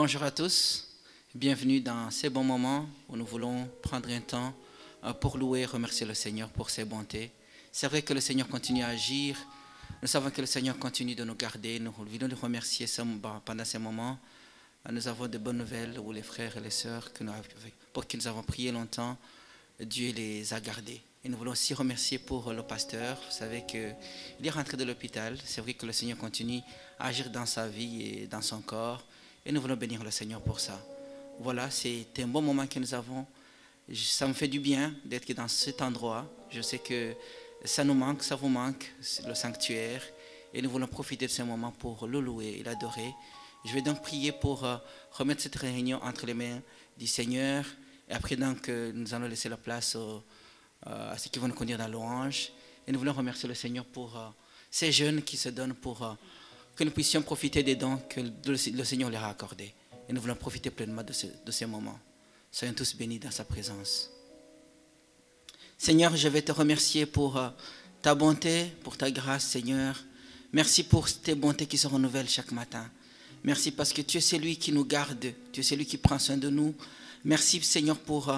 Bonjour à tous, bienvenue dans ces bons moments où nous voulons prendre un temps pour louer et remercier le Seigneur pour ses bontés. C'est vrai que le Seigneur continue à agir, nous savons que le Seigneur continue de nous garder, nous voulons le remercier pendant ces moments. Nous avons de bonnes nouvelles où les frères et les sœurs pour qui nous avons prié longtemps, Dieu les a gardés. Et nous voulons aussi remercier pour le pasteur. Vous savez qu'il est rentré de l'hôpital. C'est vrai que le Seigneur continue à agir dans sa vie et dans son corps. Et nous voulons bénir le Seigneur pour ça. Voilà, c'est un bon moment que nous avons. Ça me fait du bien d'être dans cet endroit. Je sais que ça nous manque, ça vous manque, le sanctuaire. Et nous voulons profiter de ce moment pour le louer et l'adorer. Je vais donc prier pour remettre cette réunion entre les mains du Seigneur. Et après, donc, nous allons laisser la place à ceux qui vont nous conduire dans louange. Et nous voulons remercier le Seigneur pour ces jeunes qui se donnent pour que nous puissions profiter des dons que le Seigneur leur a accordés. Et nous voulons profiter pleinement de ces moments. Soyons tous bénis dans sa présence. Seigneur, je vais te remercier pour ta bonté, pour ta grâce, Seigneur. Merci pour tes bontés qui se renouvellent chaque matin. Merci parce que tu es celui qui nous garde, tu es celui qui prend soin de nous. Merci, Seigneur, pour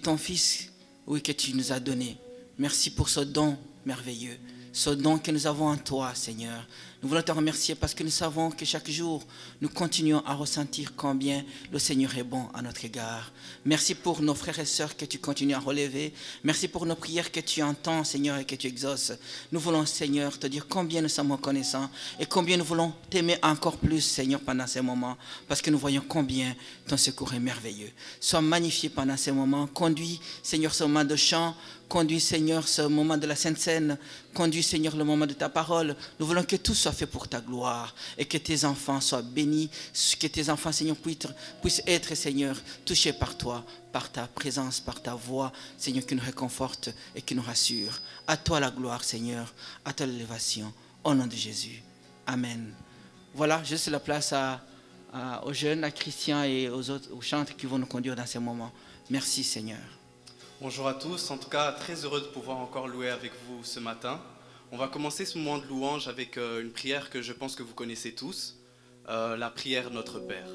ton Fils, que tu nous as donné. Merci pour ce don merveilleux, ce don que nous avons en toi, Seigneur. Nous voulons te remercier parce que nous savons que chaque jour, nous continuons à ressentir combien le Seigneur est bon à notre égard. Merci pour nos frères et sœurs que tu continues à relever. Merci pour nos prières que tu entends, Seigneur, et que tu exauces. Nous voulons, Seigneur, te dire combien nous sommes reconnaissants et combien nous voulons t'aimer encore plus, Seigneur, pendant ces moments, parce que nous voyons combien ton secours est merveilleux. Sois magnifié pendant ces moments. Conduis, Seigneur, ce moment de chant. Conduis, Seigneur, ce moment de la Sainte Seine. Conduis, Seigneur, le moment de ta parole. Nous voulons que tout soit fait pour ta gloire et que tes enfants soient bénis, que tes enfants, Seigneur, puissent être, Seigneur, touchés par toi, par ta présence, par ta voix, Seigneur, qui nous réconforte et qui nous rassure. À toi la gloire, Seigneur, à toi l'élévation, au nom de Jésus. Amen. Voilà, je laisse la place aux jeunes, à Christian et aux autres, aux chantres qui vont nous conduire dans ces moments. Merci, Seigneur. Bonjour à tous, en tout cas très heureux de pouvoir encore louer avec vous ce matin. On va commencer ce moment de louange avec une prière que je pense que vous connaissez tous, la prière Notre Père.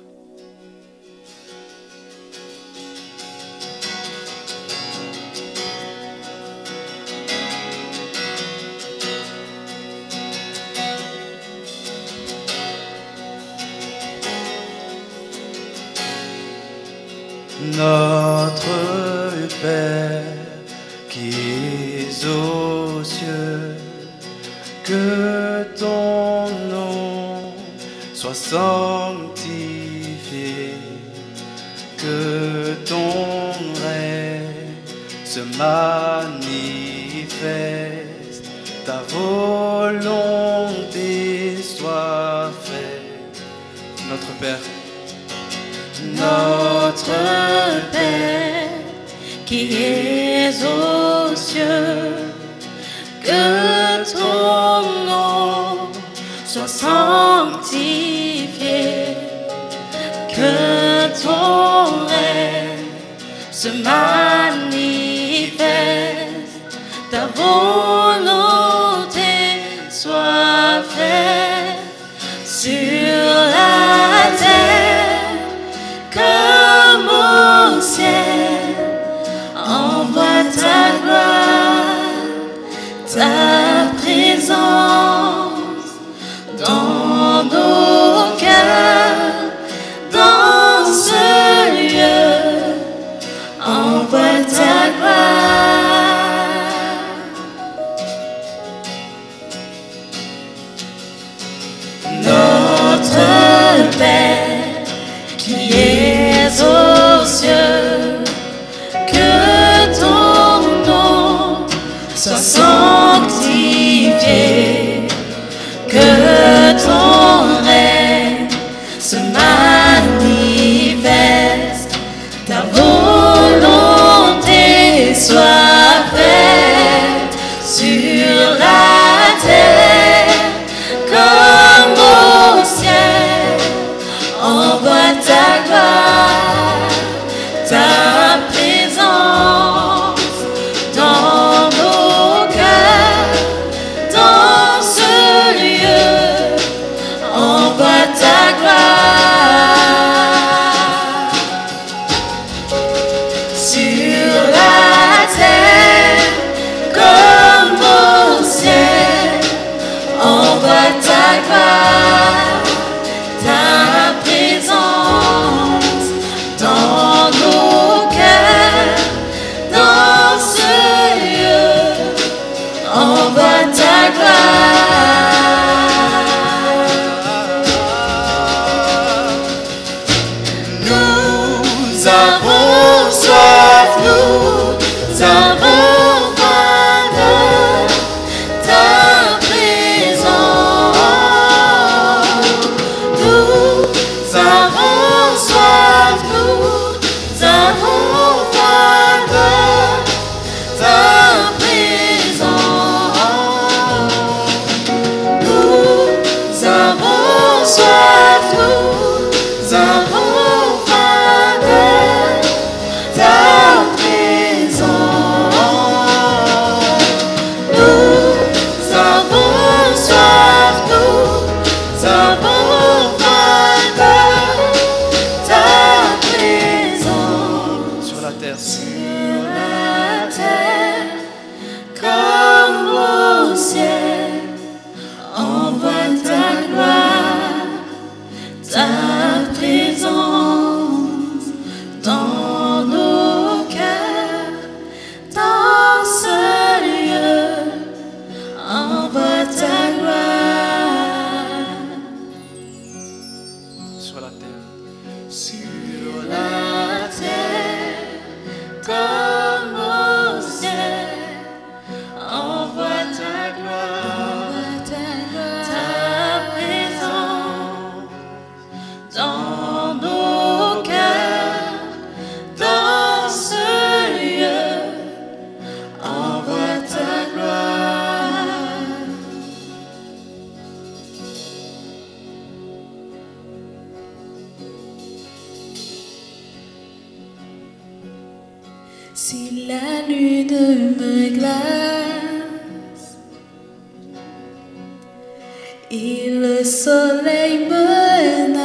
Notre Père qui es aux cieux, que ton nom soit sanctifié, que ton règne se manifeste, ta volonté soit faite. Notre Père. Notre Père qui es aux cieux, que ton nom soit sanctifié, que ton règne se manifeste, ta volonté soit faite sur la terre comme au ciel. Envoie ta gloire, ta présence dans nos cœurs, dans ce lieu. Envoie ta gloire. Notre Père qui es aux cieux, que ton nom soit sanctifié, terre, sur la terre, comme au ciel, envoie ta gloire, ta présence dans nos cœurs, dans ce lieu, envoie ta gloire. sur la terre. Sur la terre, comme au ciel, envoie ta gloire, ta présence dans nos cœurs, dans ce lieu, envoie ta gloire. Si la lune me glace et le soleil menace,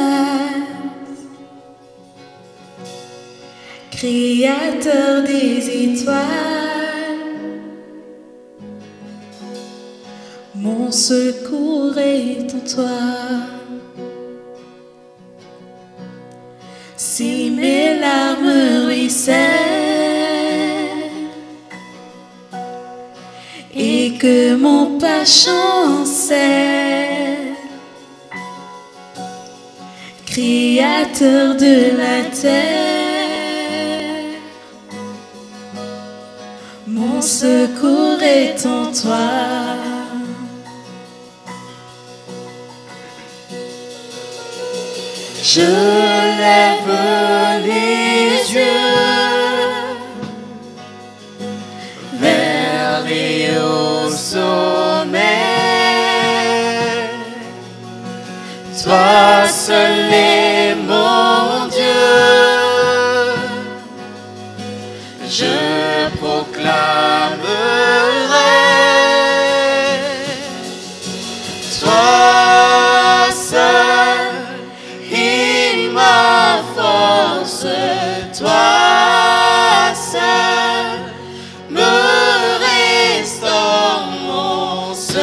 Créateur des étoiles, mon secours est en toi. Si mes larmes ruissellent et que mon pas chancelle, Créateur de la terre, mon secours est en toi. Je lève les yeux vers les hauts sommets. Toi seul est mon Dieu. Je proclamerai toi seul est ma force, toi seul me restaure, mon secours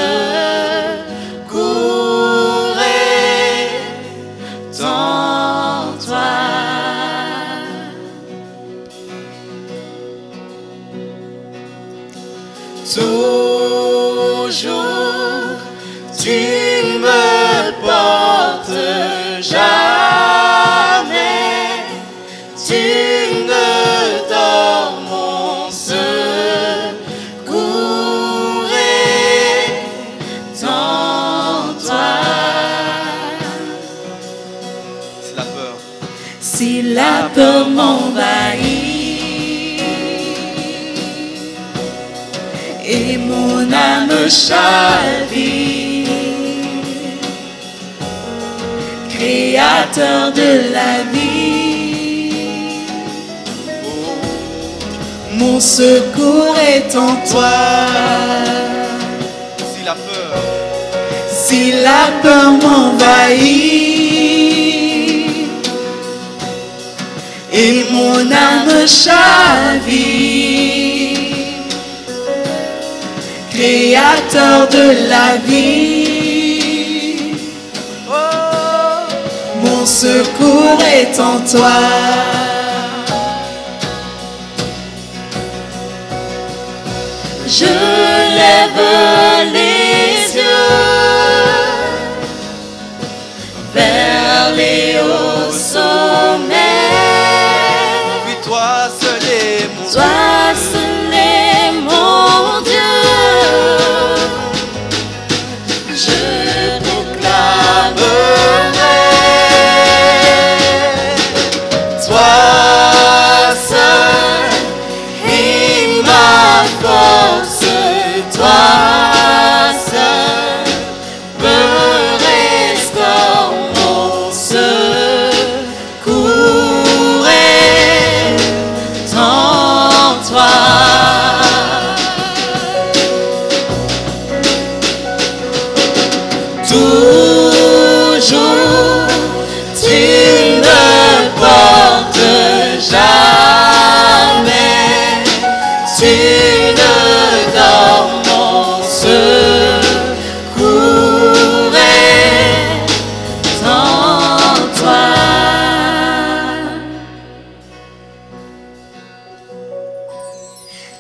est en toi. Toujours tu me portes, jamais tu ne dors, mon secours est en toi. C'est la peur. Si la peur m'envahit et mon âme chavire, Créateur de la vie, mon secours est en toi. Si la peur, Si la peur m'envahit et mon âme chavire, Créateur de la vie, mon secours est en toi. Je lève les yeux vers les hauts sommets. puis toi seul est mon Toi seul est mon Dieu. Je proclamerai toi seul est ma force, toi seul me restaure, mon secours est en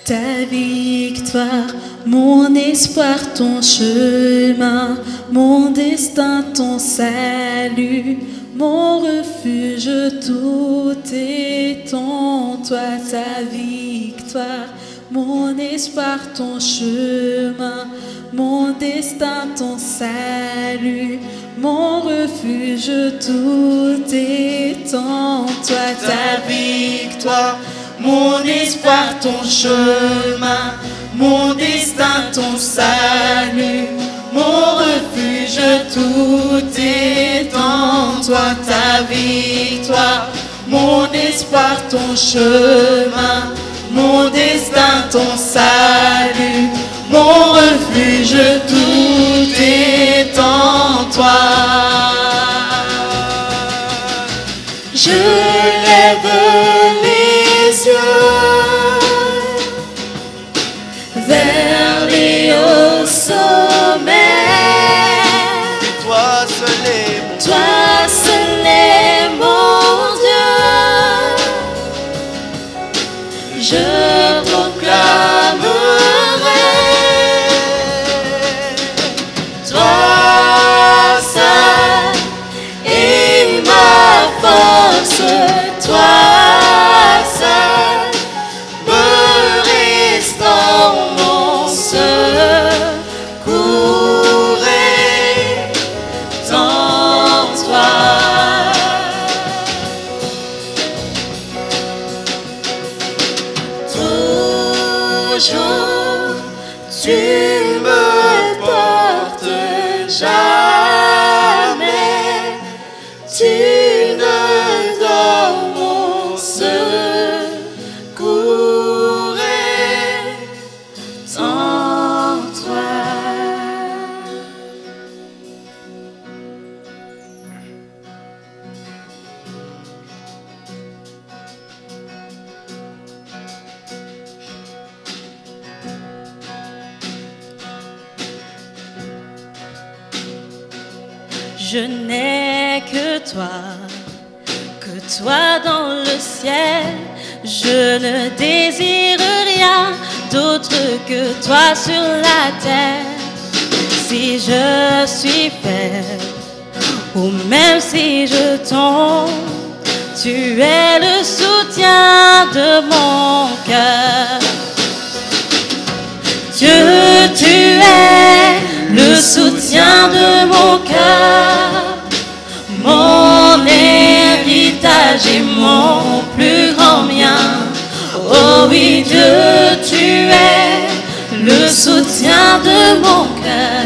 ta victoire, mon espoir, ton chemin, mon destin, ton salut, mon refuge, tout est en toi, ta victoire, mon espoir, ton chemin, mon destin, ton salut, mon refuge, tout est en toi, ta victoire, mon espoir, ton chemin, mon destin, ton salut, mon refuge, tout est en toi, ta victoire, mon espoir, ton chemin, mon destin, ton salut, mon refuge, tout est en toi. Je lève les yeux vers les hauts sommets. Toi seul est mon Dieu. Toi seul est mon Dieu. Je proclamerai toi seul est ma force. Toi seul me restaure mon secours est en toi. Toujours tu me portes, jamais tu ne donnes mon secours est en toi. Je n'ai que toi dans le ciel. Je ne désire rien d'autre que toi sur la terre. Si je suis faible, ou même si je tombe, tu es le soutien de mon cœur. Dieu, tu es le soutien de mon cœur, mon héritage et mon plus grand bien. Oh oui, Dieu, tu es le soutien de mon cœur.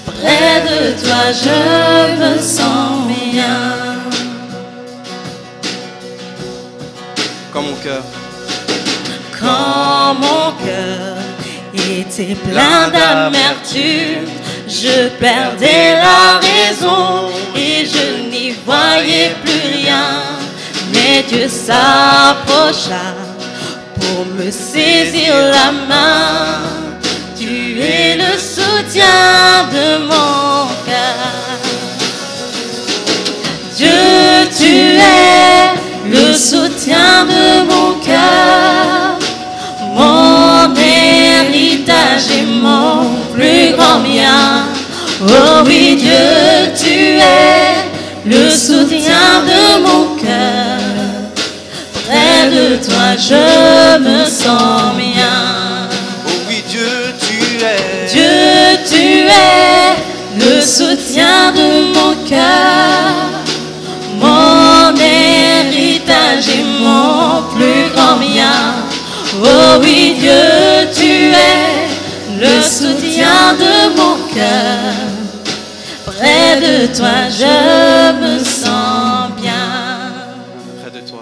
Près de toi, je me sens bien. Quand mon cœur Quand mon cœur était plein d'amertume, je perdais la raison et je n'y voyais plus rien. Mais Dieu s'approcha pour me saisir la main. Tu es le soutien de mon cœur. Dieu, tu es le soutien de mon cœur, mon héritage et mon plus grand bien. Oh oui, Dieu, tu es le soutien de mon cœur. Près de toi, je me sens bien. oh oui, Dieu, tu es. Dieu, tu es le soutien de mon cœur, mon héritage et mon plus grand bien. Oh oui, Dieu, tu es le soutien de mon cœur. Près de toi, je me sens bien. Près de toi.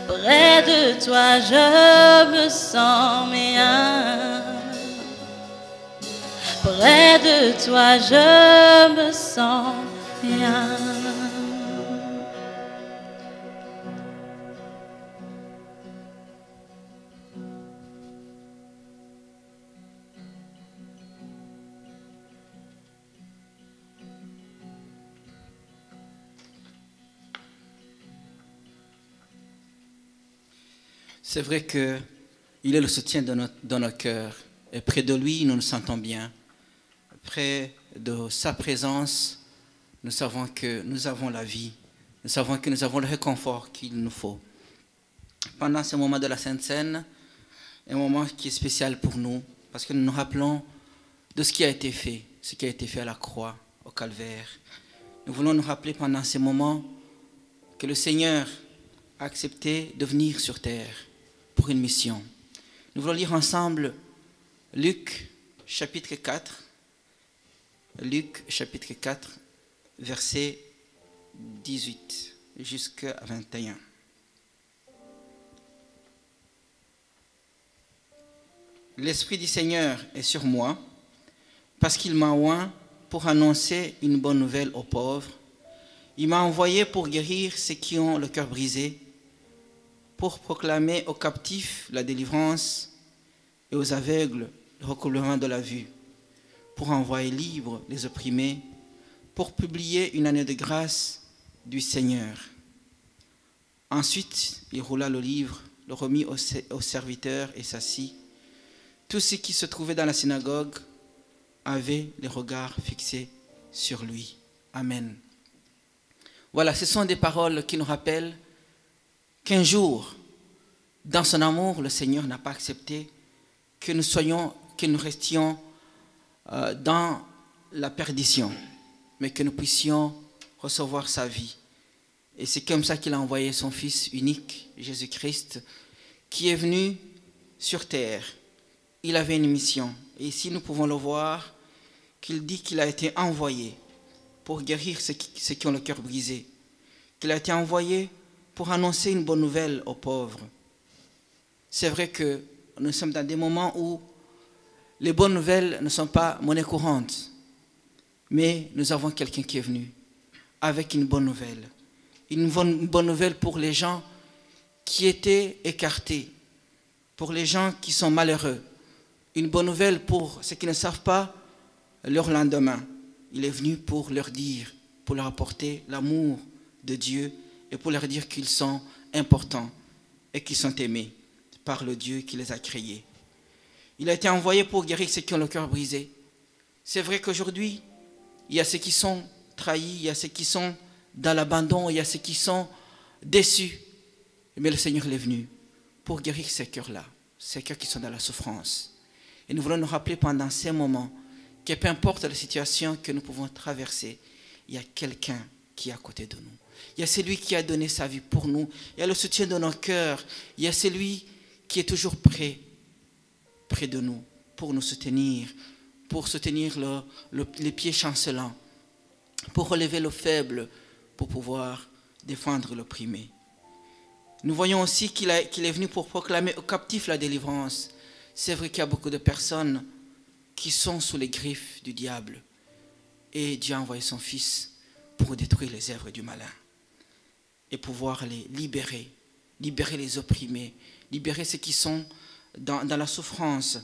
Près de toi, je me sens bien. Près de toi, je me sens bien. C'est vrai qu'il Il est le soutien de nos cœurs. Et près de lui, nous nous sentons bien. Près de sa présence, nous savons que nous avons la vie. Nous savons que nous avons le réconfort qu'il nous faut. Pendant ce moment de la Sainte Seine, un moment qui est spécial pour nous, parce que nous nous rappelons de ce qui a été fait à la croix, au calvaire. Nous voulons nous rappeler pendant ces moments que le Seigneur a accepté de venir sur terre pour une mission. Nous voulons lire ensemble Luc chapitre 4, verset 18 jusqu'à 21. L'Esprit du Seigneur est sur moi, parce qu'il m'a oint pour annoncer une bonne nouvelle aux pauvres. Il m'a envoyé pour guérir ceux qui ont le cœur brisé, pour proclamer aux captifs la délivrance et aux aveugles le recouvrement de la vue, pour envoyer libres les opprimés, pour publier une année de grâce du Seigneur. Ensuite, il roula le livre, le remit aux serviteurs et s'assit. Tous ceux qui se trouvaient dans la synagogue avaient les regards fixés sur lui. Amen. Voilà, ce sont des paroles qui nous rappellent qu'un jour, dans son amour, le Seigneur n'a pas accepté que nous restions dans la perdition, mais que nous puissions recevoir sa vie. Et c'est comme ça qu'il a envoyé son Fils unique, Jésus-Christ, qui est venu sur terre. Il avait une mission. Et ici, nous pouvons le voir, qu'il dit qu'il a été envoyé pour guérir ceux qui ont le cœur brisé, qu'il a été envoyé pour annoncer une bonne nouvelle aux pauvres. C'est vrai que nous sommes dans des moments où les bonnes nouvelles ne sont pas monnaie courante, mais nous avons quelqu'un qui est venu avec une bonne nouvelle. Une bonne nouvelle pour les gens qui étaient écartés, pour les gens qui sont malheureux. Une bonne nouvelle pour ceux qui ne savent pas leur lendemain. Il est venu pour leur dire, pour leur apporter l'amour de Dieu et pour leur dire qu'ils sont importants et qu'ils sont aimés par le Dieu qui les a créés. Il a été envoyé pour guérir ceux qui ont le cœur brisé. C'est vrai qu'aujourd'hui, il y a ceux qui sont trahis, il y a ceux qui sont dans l'abandon, il y a ceux qui sont déçus. Mais le Seigneur est venu pour guérir ces cœurs-là, ces cœurs qui sont dans la souffrance. Et nous voulons nous rappeler pendant ces moments que peu importe la situation que nous pouvons traverser, il y a quelqu'un qui est à côté de nous. Il y a celui qui a donné sa vie pour nous. Il y a le soutien de nos cœurs. Il y a celui qui est toujours près de nous pour nous soutenir, pour soutenir les pieds chancelants, pour relever le faible, pour pouvoir défendre l'opprimé. Nous voyons aussi qu'il est venu pour proclamer aux captifs la délivrance. C'est vrai qu'il y a beaucoup de personnes qui sont sous les griffes du diable. Et Dieu a envoyé son Fils pour détruire les œuvres du malin et pouvoir les libérer les opprimés, libérer ceux qui sont dans la souffrance.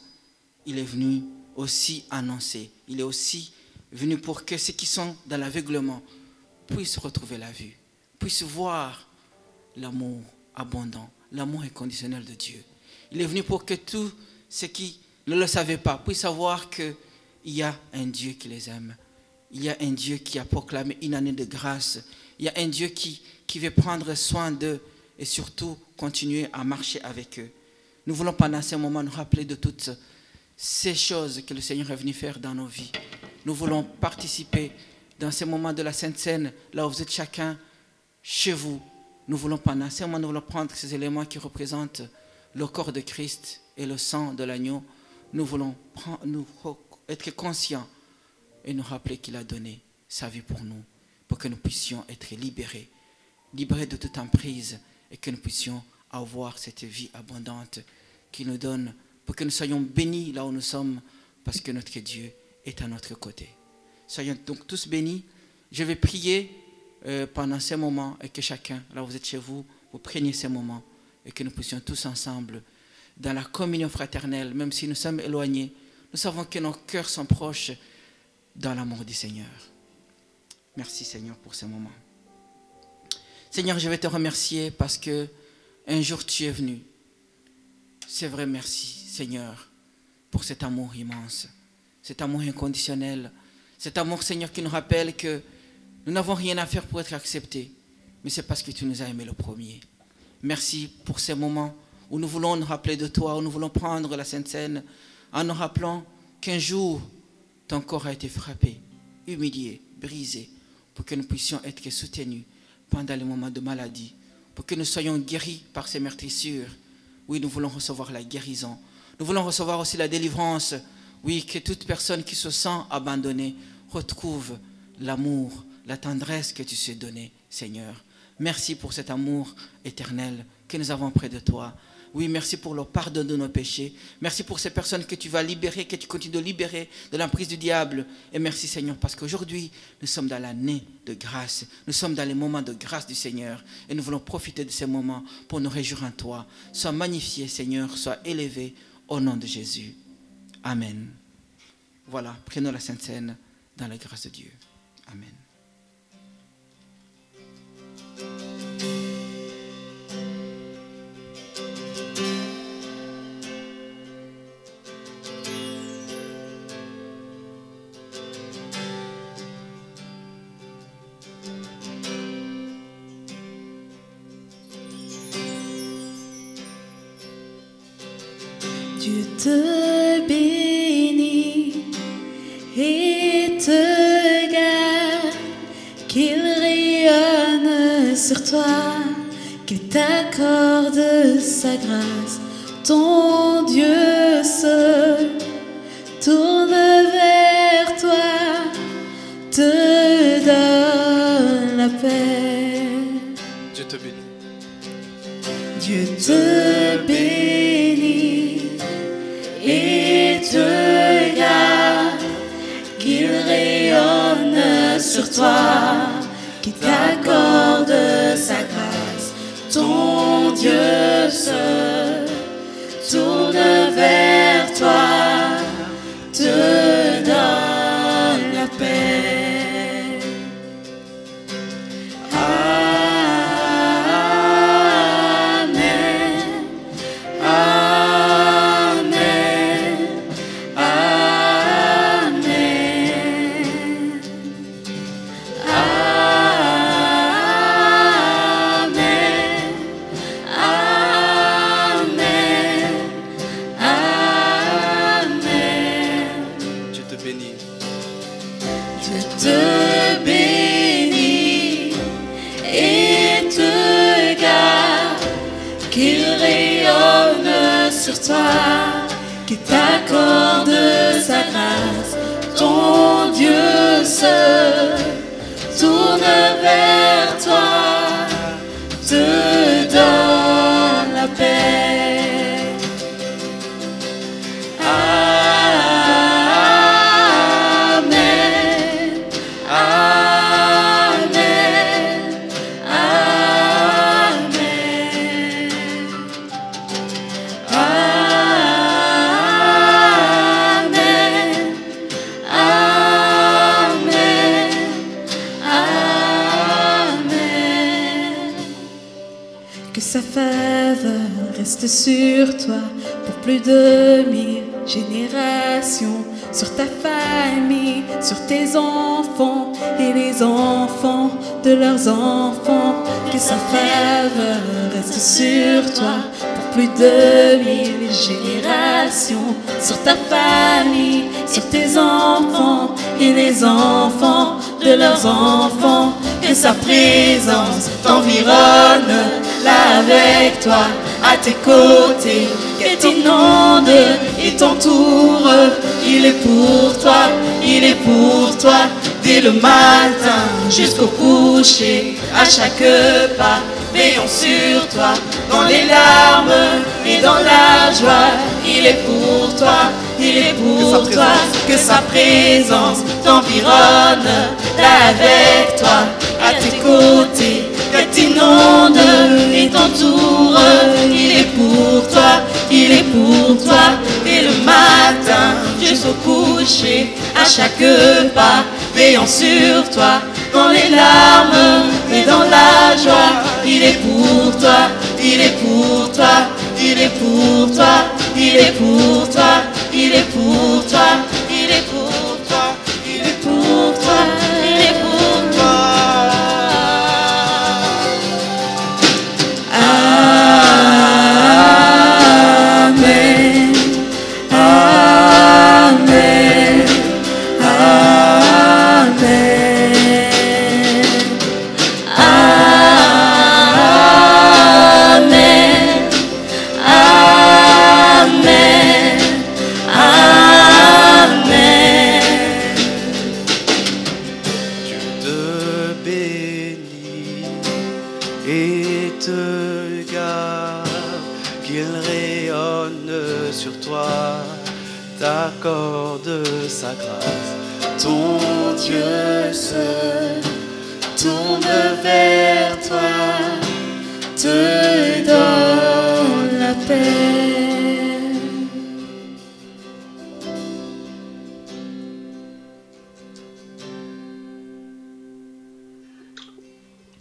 Il est venu aussi annoncer, il est aussi venu pour que ceux qui sont dans l'aveuglement puissent retrouver la vue, puissent voir l'amour abondant, l'amour inconditionnel de Dieu. Il est venu pour que tous ceux qui ne le savaient pas puissent savoir qu'il y a un Dieu qui les aime. Il y a un Dieu qui a proclamé une année de grâce. Il y a un Dieu qui veut prendre soin d'eux et surtout continuer à marcher avec eux. Nous voulons pendant ce moment nous rappeler de toutes ces choses que le Seigneur est venu faire dans nos vies. Nous voulons participer dans ces moments de la Sainte Seine, là où vous êtes chacun chez vous. Nous voulons pendant ce moment, nous voulons prendre ces éléments qui représentent le corps de Christ et le sang de l'agneau. Nous voulons être conscients et nous rappeler qu'il a donné sa vie pour nous, pour que nous puissions être libérés de toute emprise et que nous puissions avoir cette vie abondante qu'il nous donne, pour que nous soyons bénis là où nous sommes, parce que notre Dieu est à notre côté. Soyons donc tous bénis. Je vais prier pendant ces moments et que chacun, là où vous êtes chez vous, vous preniez ces moments et que nous puissions tous ensemble, dans la communion fraternelle, même si nous sommes éloignés, nous savons que nos cœurs sont proches dans l'amour du Seigneur. Merci Seigneur pour ce moment. Seigneur, je vais te remercier parce que un jour tu es venu C'est vrai, merci Seigneur pour cet amour immense, cet amour inconditionnel, cet amour Seigneur qui nous rappelle que nous n'avons rien à faire pour être acceptés, mais c'est parce que tu nous as aimés le premier. Merci pour ces moments où nous voulons nous rappeler de toi, où nous voulons prendre la Sainte Seine en nous rappelant qu'un jour ton corps a été frappé, humilié, brisé, pour que nous puissions être soutenus pendant les moments de maladie, pour que nous soyons guéris par ces meurtrissures. Oui, nous voulons recevoir la guérison. Nous voulons recevoir aussi la délivrance. Oui, que toute personne qui se sent abandonnée retrouve l'amour, la tendresse que tu sais donner, Seigneur. Merci pour cet amour éternel que nous avons près de toi. Oui, merci pour le pardon de nos péchés. Merci pour ces personnes que tu vas libérer, que tu continues de libérer de l'emprise du diable. Et merci Seigneur, parce qu'aujourd'hui, nous sommes dans l'année de grâce. Nous sommes dans les moments de grâce du Seigneur. Et nous voulons profiter de ces moments pour nous réjouir en toi. Sois magnifié Seigneur, sois élevé au nom de Jésus. Amen. Voilà, prenons la Sainte Seine dans la grâce de Dieu. Amen. Dieu te bénit et te garde, qu'il rayonne sur toi, qu'il t'accorde sa grâce. Ton Dieu se tourne vers toi, te donne la paix. Dieu te bénit. Dieu te bénit et te garde, qu'il rayonne sur toi, qu'il t'accorde sa grâce. Ton Dieu se tourne vers toi, te donne la paix. Toi, qui t'accorde sa grâce. Ton Dieu se tourne vers toi, te donne la paix. Amen, amen, sa faveur reste sur toi pour plus de 1000 générations, sur ta famille, sur tes enfants et les enfants de leurs enfants. Que sa faveur reste sur toi pour plus de 1000 générations, sur ta famille, sur tes enfants et les enfants de leurs enfants. Que sa présence t'environne là avec toi, à tes côtés, qu'elle t'inonde et t'entoure. Il est pour toi, il est pour toi, dès le matin jusqu'au coucher, à chaque pas, veillant sur toi, dans les larmes et dans la joie. Il est pour toi, il est pour toi, que sa présence t'environne là avec toi, à tes côtés, qu'elle t'inonde et t'entoure. Il est pour toi, il est pour toi, dès le matin jusqu'au coucher, à chaque pas, veillant sur toi, dans les larmes et dans la joie. Il est pour toi, il est pour toi, il est pour toi, il est pour toi, il est pour toi, il est pour toi, il est pour toi, il est pour toi. Amen, amen, amen, amen, amen, amen. Dieu te bénit et te garde, qu'il rayonne sur toi, t'accorde sa grâce. Ton Dieu seul tourne vers toi, Te donne la paix.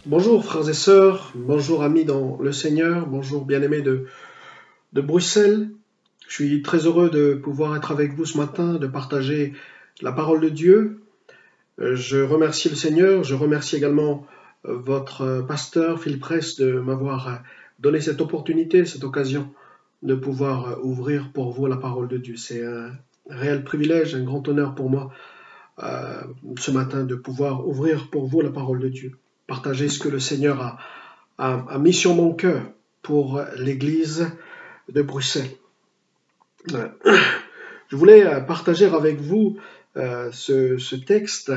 Bonjour frères et sœurs, bonjour amis dans le Seigneur, bonjour bien-aimés de Bruxelles. Je suis très heureux de pouvoir être avec vous ce matin, de partager la parole de Dieu. Je remercie le Seigneur, je remercie également votre pasteur Philippe Ress de m'avoir donné cette opportunité, cette occasion de pouvoir ouvrir pour vous la parole de Dieu. C'est un réel privilège, un grand honneur pour moi ce matin de pouvoir ouvrir pour vous la parole de Dieu, partager ce que le Seigneur a mis sur mon cœur pour l'Église de Bruxelles. Je voulais partager avec vous ce texte,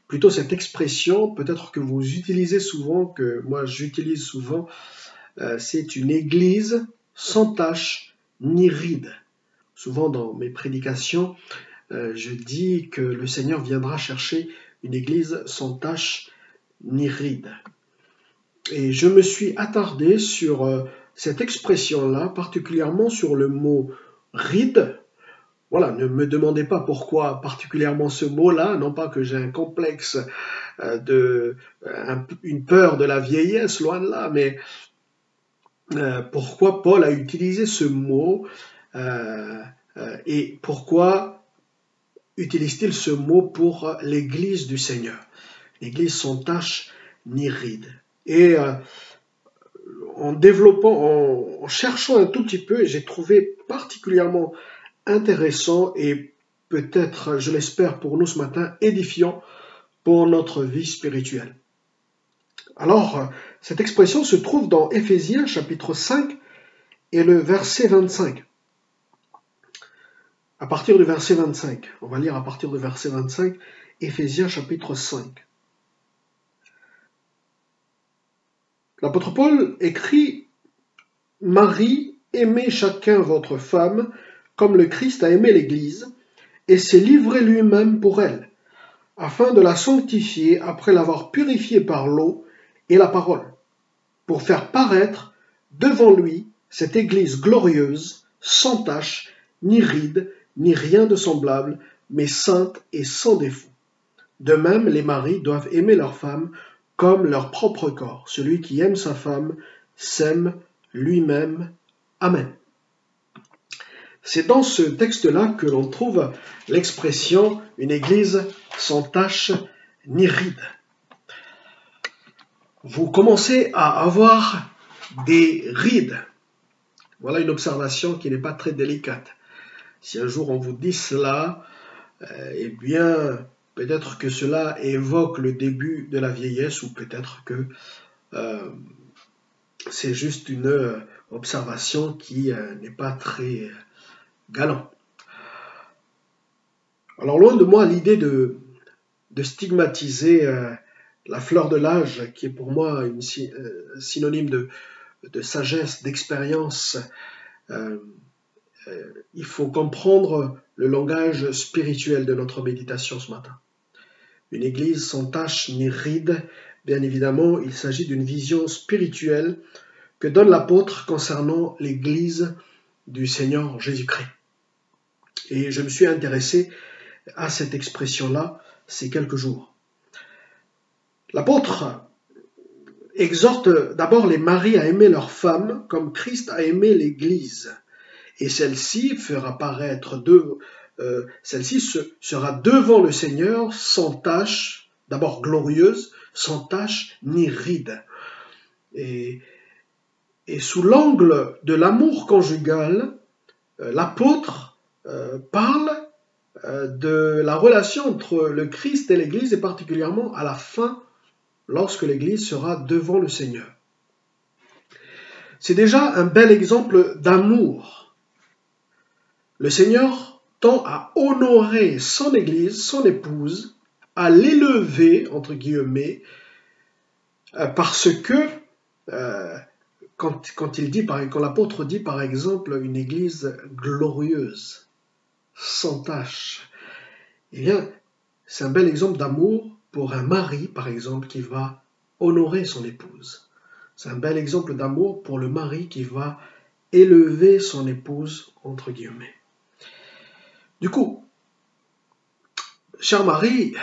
plutôt cette expression, peut-être que vous utilisez souvent, que moi j'utilise souvent, c'est une église sans tache ni ride. Souvent dans mes prédications, je dis que le Seigneur viendra chercher une église sans tache ni ride. Et je me suis attardé sur cette expression-là, particulièrement sur le mot ride. Voilà, ne me demandez pas pourquoi particulièrement ce mot-là, non pas que j'ai un complexe, une peur de la vieillesse, loin de là, mais pourquoi Paul a utilisé ce mot et pourquoi utilise-t-il ce mot pour l'Église du Seigneur, l'Église sans tache ni ride. Et en développant, en cherchant un tout petit peu, j'ai trouvé particulièrement intéressant et peut-être, je l'espère pour nous ce matin, édifiant pour notre vie spirituelle. Alors, cette expression se trouve dans Éphésiens chapitre 5 et le verset 25. À partir du verset 25, on va lire à partir du verset 25, Éphésiens chapitre 5. L'apôtre Paul écrit « Marie, aimez chacun votre femme, comme le Christ a aimé l'Église, et s'est livré lui-même pour elle, afin de la sanctifier après l'avoir purifiée par l'eau et la parole, pour faire paraître devant lui cette Église glorieuse, sans tache, ni ride, ni rien de semblable, mais sainte et sans défaut. De même, les maris doivent aimer leur femme comme leur propre corps. Celui qui aime sa femme s'aime lui-même. Amen. » C'est dans ce texte-là que l'on trouve l'expression « une église sans tache ni ride ». Vous commencez à avoir des rides. Voilà une observation qui n'est pas très délicate. Si un jour on vous dit cela, eh bien, peut-être que cela évoque le début de la vieillesse ou peut-être que c'est juste une observation qui n'est pas très galant. Alors loin de moi l'idée de stigmatiser la fleur de l'âge, qui est pour moi une synonyme de sagesse, d'expérience. Il faut comprendre le langage spirituel de notre méditation ce matin. Une église sans tache ni ride, bien évidemment, il s'agit d'une vision spirituelle que donne l'apôtre concernant l'église du Seigneur Jésus-Christ. Et je me suis intéressé à cette expression-là ces quelques jours. L'apôtre exhorte d'abord les maris à aimer leurs femmes comme Christ a aimé l'Église. Et celle-ci fera paraître celle-ci sera devant le Seigneur sans tache, d'abord glorieuse, sans tache ni ride. Et sous l'angle de l'amour conjugal, l'apôtre parle de la relation entre le Christ et l'Église, et particulièrement à la fin, lorsque l'Église sera devant le Seigneur. C'est déjà un bel exemple d'amour. Le Seigneur tend à honorer son Église, son épouse, à l'élever, entre guillemets, parce que quand l'apôtre dit par exemple une Église glorieuse, sans tache, eh bien, c'est un bel exemple d'amour pour un mari, par exemple, qui va honorer son épouse. C'est un bel exemple d'amour pour le mari qui va élever son épouse, entre guillemets. Du coup, chers maris,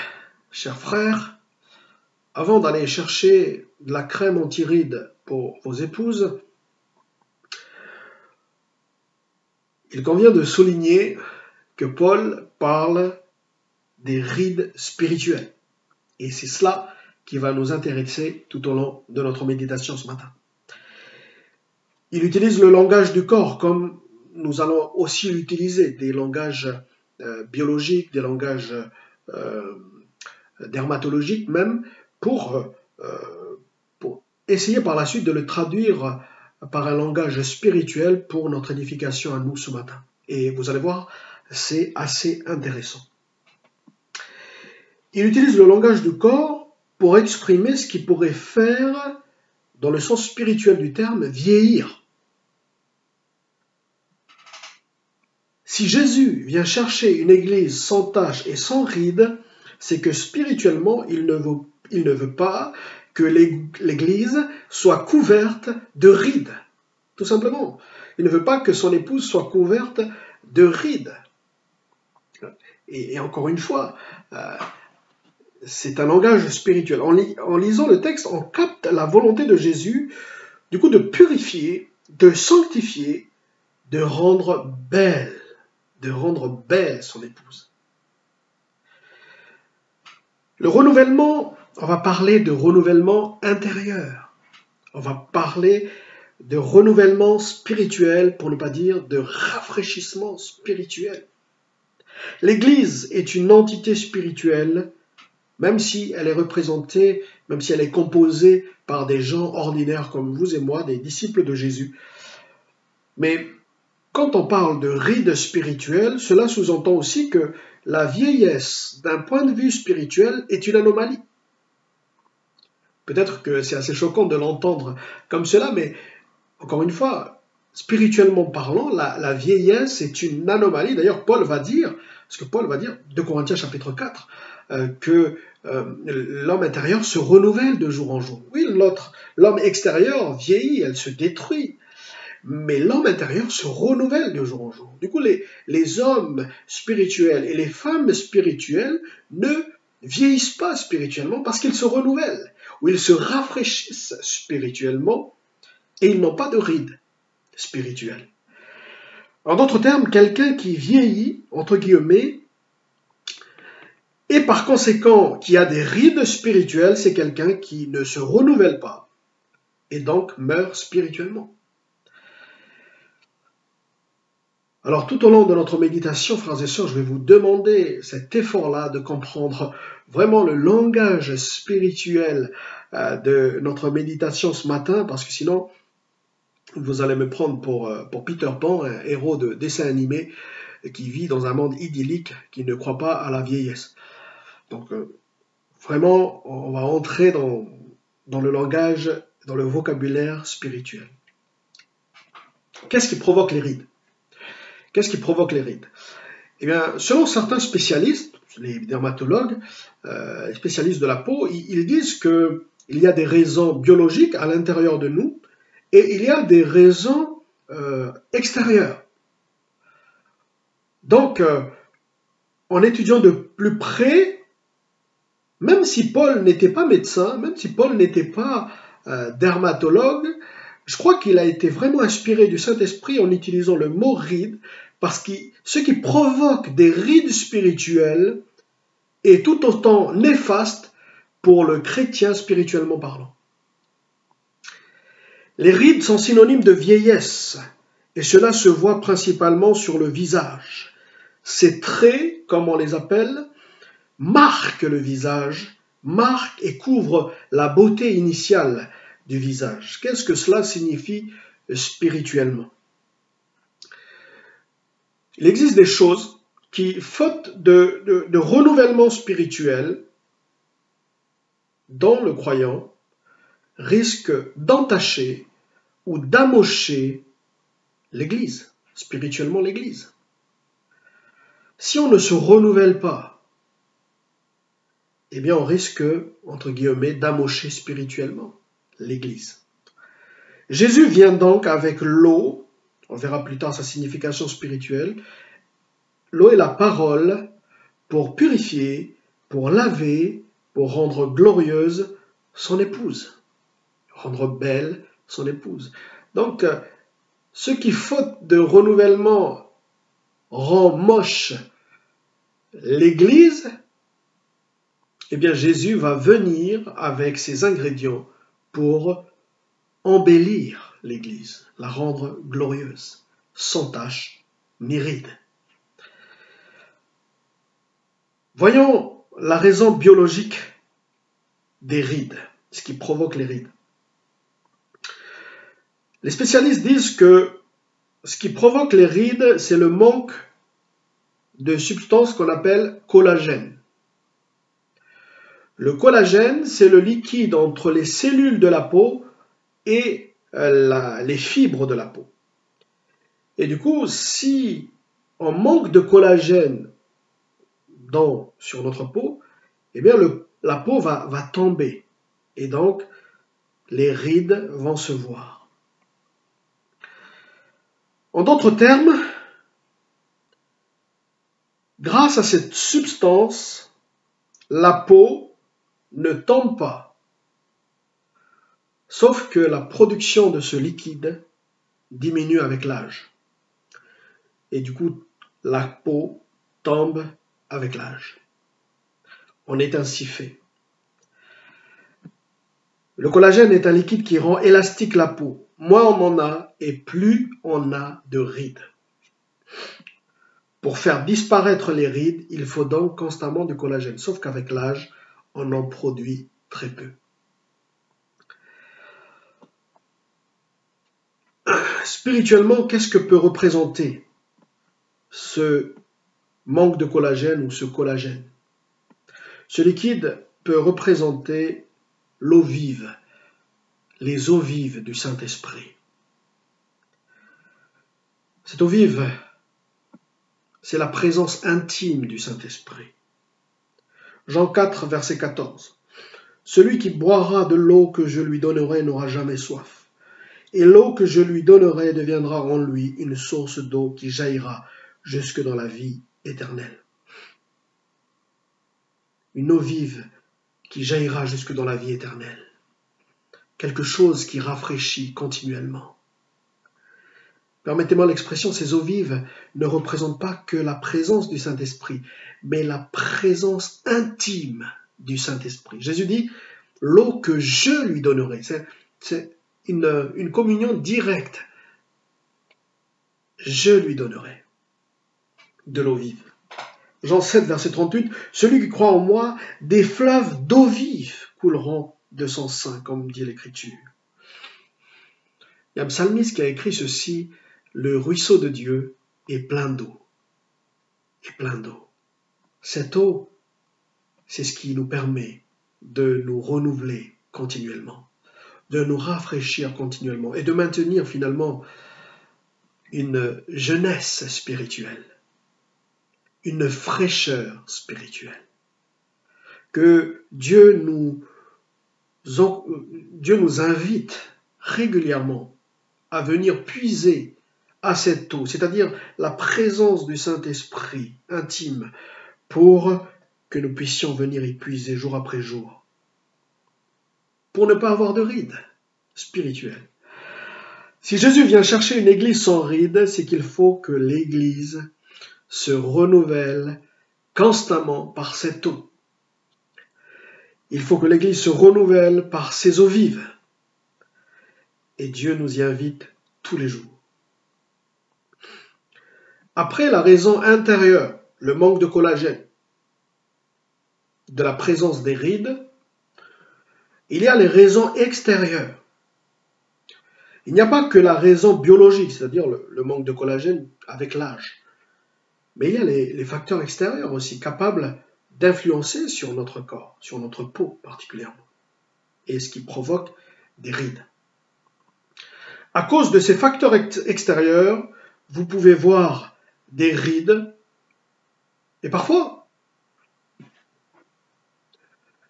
chers frères, avant d'aller chercher de la crème anti-rides pour vos épouses, il convient de souligner que Paul parle des rides spirituelles. Et c'est cela qui va nous intéresser tout au long de notre méditation ce matin. Il utilise le langage du corps comme nous allons aussi l'utiliser, des langages biologiques, des langages dermatologiques même, pour essayer par la suite de le traduire par un langage spirituel pour notre édification à nous ce matin. Et vous allez voir, c'est assez intéressant. Il utilise le langage du corps pour exprimer ce qui pourrait faire, dans le sens spirituel du terme, vieillir. Si Jésus vient chercher une église sans tache et sans rides, c'est que spirituellement, il ne veut pas que l'église soit couverte de rides. Tout simplement. Il ne veut pas que son épouse soit couverte de rides. Et encore une fois, c'est un langage spirituel. En lisant le texte, on capte la volonté de Jésus, du coup, de purifier, de sanctifier, de rendre belle son épouse. Le renouvellement, on va parler de renouvellement intérieur. On va parler de renouvellement spirituel, pour ne pas dire de rafraîchissement spirituel. L'Église est une entité spirituelle, même si elle est représentée, même si elle est composée par des gens ordinaires comme vous et moi, des disciples de Jésus. Mais quand on parle de rides spirituelles, cela sous-entend aussi que la vieillesse, d'un point de vue spirituel, est une anomalie. Peut-être que c'est assez choquant de l'entendre comme cela, mais encore une fois, spirituellement parlant, la vieillesse est une anomalie. D'ailleurs, Paul va dire, 2 Corinthiens chapitre 4, que l'homme intérieur se renouvelle de jour en jour. Oui, l'homme extérieur vieillit, elle se détruit, mais l'homme intérieur se renouvelle de jour en jour. Du coup, les hommes spirituels et les femmes spirituelles ne vieillissent pas spirituellement parce qu'ils se renouvellent, ou ils se rafraîchissent spirituellement, et ils n'ont pas de rides spirituelles. En d'autres termes, quelqu'un qui vieillit, entre guillemets, et par conséquent qui a des rides spirituelles, c'est quelqu'un qui ne se renouvelle pas, et donc meurt spirituellement. Alors tout au long de notre méditation, frères et sœurs, je vais vous demander cet effort-là de comprendre vraiment le langage spirituel de notre méditation ce matin, parce que sinon, vous allez me prendre pour Peter Pan, un héros de dessin animé qui vit dans un monde idyllique, qui ne croit pas à la vieillesse. Donc vraiment, on va entrer dans le langage, dans le vocabulaire spirituel. Qu'est-ce qui provoque les rides ? Qu'est-ce qui provoque les rides ? Eh bien, selon certains spécialistes, les dermatologues, les spécialistes de la peau, ils disent qu'il y a des raisons biologiques à l'intérieur de nous et il y a des raisons extérieures. Donc, en étudiant de plus près, même si Paul n'était pas médecin, même si Paul n'était pas dermatologue, je crois qu'il a été vraiment inspiré du Saint-Esprit en utilisant le mot ride, parce que ce qui provoque des rides spirituelles est tout autant néfaste pour le chrétien spirituellement parlant. Les rides sont synonymes de vieillesse, et cela se voit principalement sur le visage. Ces traits, comme on les appelle, marquent le visage, marquent et couvrent la beauté initiale du visage. Qu'est-ce que cela signifie spirituellement? Il existe des choses qui, faute de renouvellement spirituel dans le croyant, risquent d'entacher ou d'amocher l'Église, spirituellement l'Église. Si on ne se renouvelle pas, eh bien on risque, entre guillemets, d'amocher spirituellement l'Église. Jésus vient donc avec l'eau, on verra plus tard sa signification spirituelle. L'eau est la parole pour purifier, pour laver, pour rendre glorieuse son épouse, rendre belle son épouse. Donc, ce qui, faute de renouvellement, rend moche l'Église, eh bien Jésus va venir avec ses ingrédients pour embellir l'Église, la rendre glorieuse, sans tache ni ride. Voyons la raison biologique des rides, ce qui provoque les rides. Les spécialistes disent que ce qui provoque les rides, c'est le manque de substances qu'on appelle collagène. Le collagène, c'est le liquide entre les cellules de la peau et les fibres de la peau. Et du coup, si on manque de collagène sur notre peau, eh bien la peau va tomber. Et donc, les rides vont se voir. En d'autres termes, grâce à cette substance, la peau ne tombe pas. Sauf que la production de ce liquide diminue avec l'âge. Et du coup, la peau tombe avec l'âge. On est ainsi fait. Le collagène est un liquide qui rend élastique la peau. Moins on en a et plus on a de rides. Pour faire disparaître les rides, il faut donc constamment du collagène. Sauf qu'avec l'âge, on en produit très peu. Spirituellement, qu'est-ce que peut représenter ce manque de collagène ou ce collagène? Ce liquide peut représenter l'eau vive, les eaux vives du Saint-Esprit. Cette eau vive, c'est la présence intime du Saint-Esprit. Jean 4, verset 14. Celui qui boira de l'eau que je lui donnerai n'aura jamais soif. Et l'eau que je lui donnerai deviendra en lui une source d'eau qui jaillira jusque dans la vie éternelle. Une eau vive qui jaillira jusque dans la vie éternelle. Quelque chose qui rafraîchit continuellement. Permettez-moi l'expression, ces eaux vives ne représentent pas que la présence du Saint-Esprit, mais la présence intime du Saint-Esprit. Jésus dit, l'eau que je lui donnerai, c'est une communion directe. Je lui donnerai de l'eau vive. Jean 7, verset 38, celui qui croit en moi, des fleuves d'eau vive couleront de son sein, comme dit l'Écriture. Il y a un psalmiste qui a écrit ceci, le ruisseau de Dieu est plein d'eau. Est plein d'eau. Cette eau, c'est ce qui nous permet de nous renouveler continuellement, de nous rafraîchir continuellement et de maintenir finalement une jeunesse spirituelle, une fraîcheur spirituelle. Que Dieu nous invite régulièrement à venir puiser à cette eau, c'est-à-dire la présence du Saint-Esprit intime, pour que nous puissions venir y puiser jour après jour, pour ne pas avoir de rides, spirituelle. Si Jésus vient chercher une église sans rides, c'est qu'il faut que l'église se renouvelle constamment par cette eau. Il faut que l'église se renouvelle par ses eaux vives. Et Dieu nous y invite tous les jours. Après la raison intérieure, le manque de collagène, de la présence des rides, il y a les raisons extérieures. Il n'y a pas que la raison biologique, c'est-à-dire le manque de collagène avec l'âge. Mais il y a les facteurs extérieurs aussi, capables d'influencer sur notre corps, sur notre peau particulièrement, et ce qui provoque des rides. À cause de ces facteurs extérieurs, vous pouvez voir des rides, et parfois,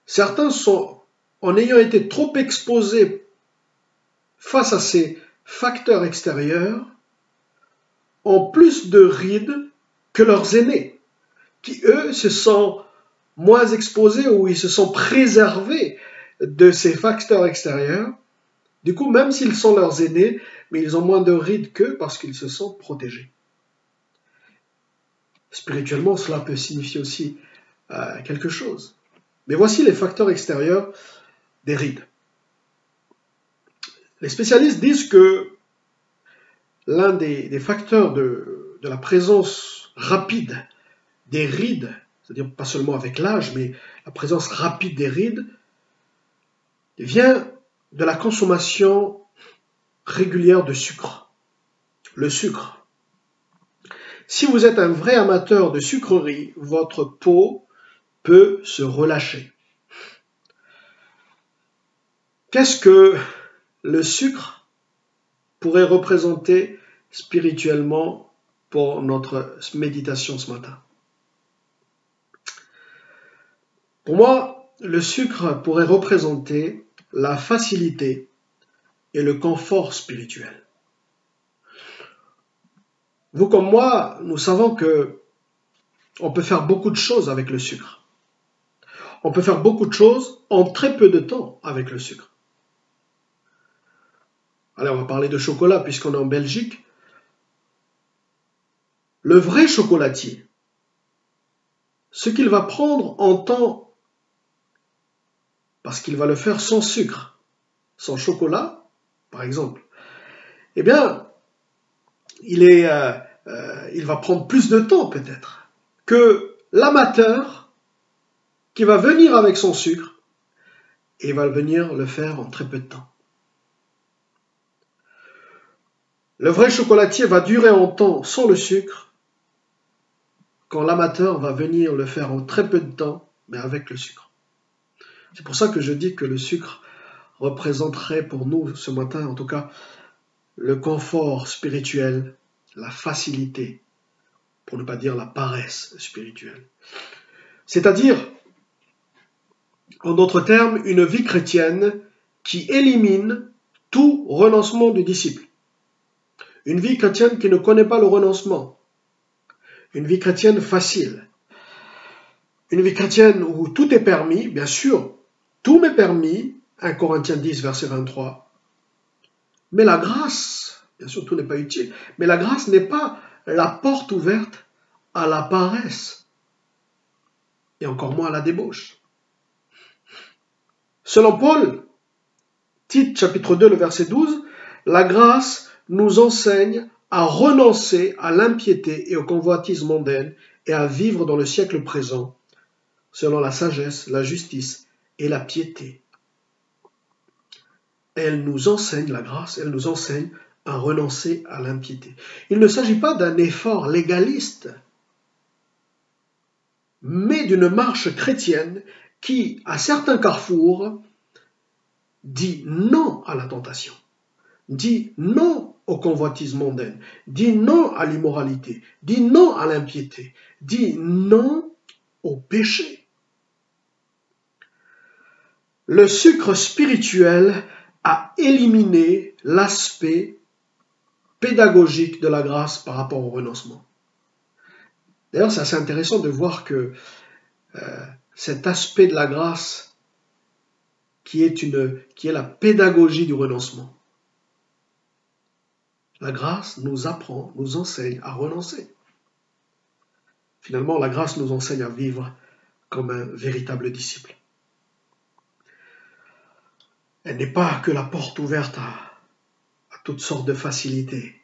certains sont, en ayant été trop exposés face à ces facteurs extérieurs, ont plus de rides que leurs aînés, qui eux se sont moins exposés ou ils se sont préservés de ces facteurs extérieurs. Du coup, même s'ils sont leurs aînés, mais ils ont moins de rides qu'eux parce qu'ils se sont protégés. Spirituellement, cela peut signifier aussi quelque chose. Mais voici les facteurs extérieurs des rides. Les spécialistes disent que l'un des facteurs de la présence rapide des rides, c'est-à-dire pas seulement avec l'âge, mais la présence rapide des rides, vient de la consommation régulière de sucre. Le sucre. Si vous êtes un vrai amateur de sucreries, votre peau peut se relâcher. Qu'est-ce que le sucre pourrait représenter spirituellement pour notre méditation ce matin? Pour moi, le sucre pourrait représenter la facilité et le confort spirituel. Vous comme moi, nous savons que on peut faire beaucoup de choses avec le sucre. On peut faire beaucoup de choses en très peu de temps avec le sucre. Allez, on va parler de chocolat puisqu'on est en Belgique. Le vrai chocolatier, ce qu'il va prendre en temps, parce qu'il va le faire sans sucre, sans chocolat, par exemple, eh bien, il va prendre plus de temps peut-être que l'amateur qui va venir avec son sucre et va venir le faire en très peu de temps. Le vrai chocolatier va durer en temps sans le sucre, quand l'amateur va venir le faire en très peu de temps, mais avec le sucre. C'est pour ça que je dis que le sucre représenterait pour nous ce matin, en tout cas, le confort spirituel, la facilité, pour ne pas dire la paresse spirituelle. C'est-à-dire, en d'autres termes, une vie chrétienne qui élimine tout renoncement du disciple. Une vie chrétienne qui ne connaît pas le renoncement. Une vie chrétienne facile. Une vie chrétienne où tout est permis, bien sûr, tout m'est permis, 1 Corinthiens 10, verset 23. Mais la grâce, bien sûr, tout n'est pas utile, mais la grâce n'est pas la porte ouverte à la paresse, et encore moins à la débauche. Selon Paul, Tite chapitre 2, le verset 12, la grâce nous enseigne à renoncer à l'impiété et au convoitise mondaine et à vivre dans le siècle présent, selon la sagesse, la justice et la piété. Elle nous enseigne, la grâce, elle nous enseigne à renoncer à l'impiété. Il ne s'agit pas d'un effort légaliste, mais d'une marche chrétienne qui, à certains carrefours, dit non à la tentation, dit non au convoitise mondaine, dit non à l'immoralité, dit non à l'impiété, dit non au péché. Le sucre spirituel a éliminé l'aspect pédagogique de la grâce par rapport au renoncement. D'ailleurs, c'est assez intéressant de voir que cet aspect de la grâce qui est la pédagogie du renoncement. La grâce nous apprend, nous enseigne à renoncer. Finalement, la grâce nous enseigne à vivre comme un véritable disciple. Elle n'est pas que la porte ouverte à toutes sortes de facilités.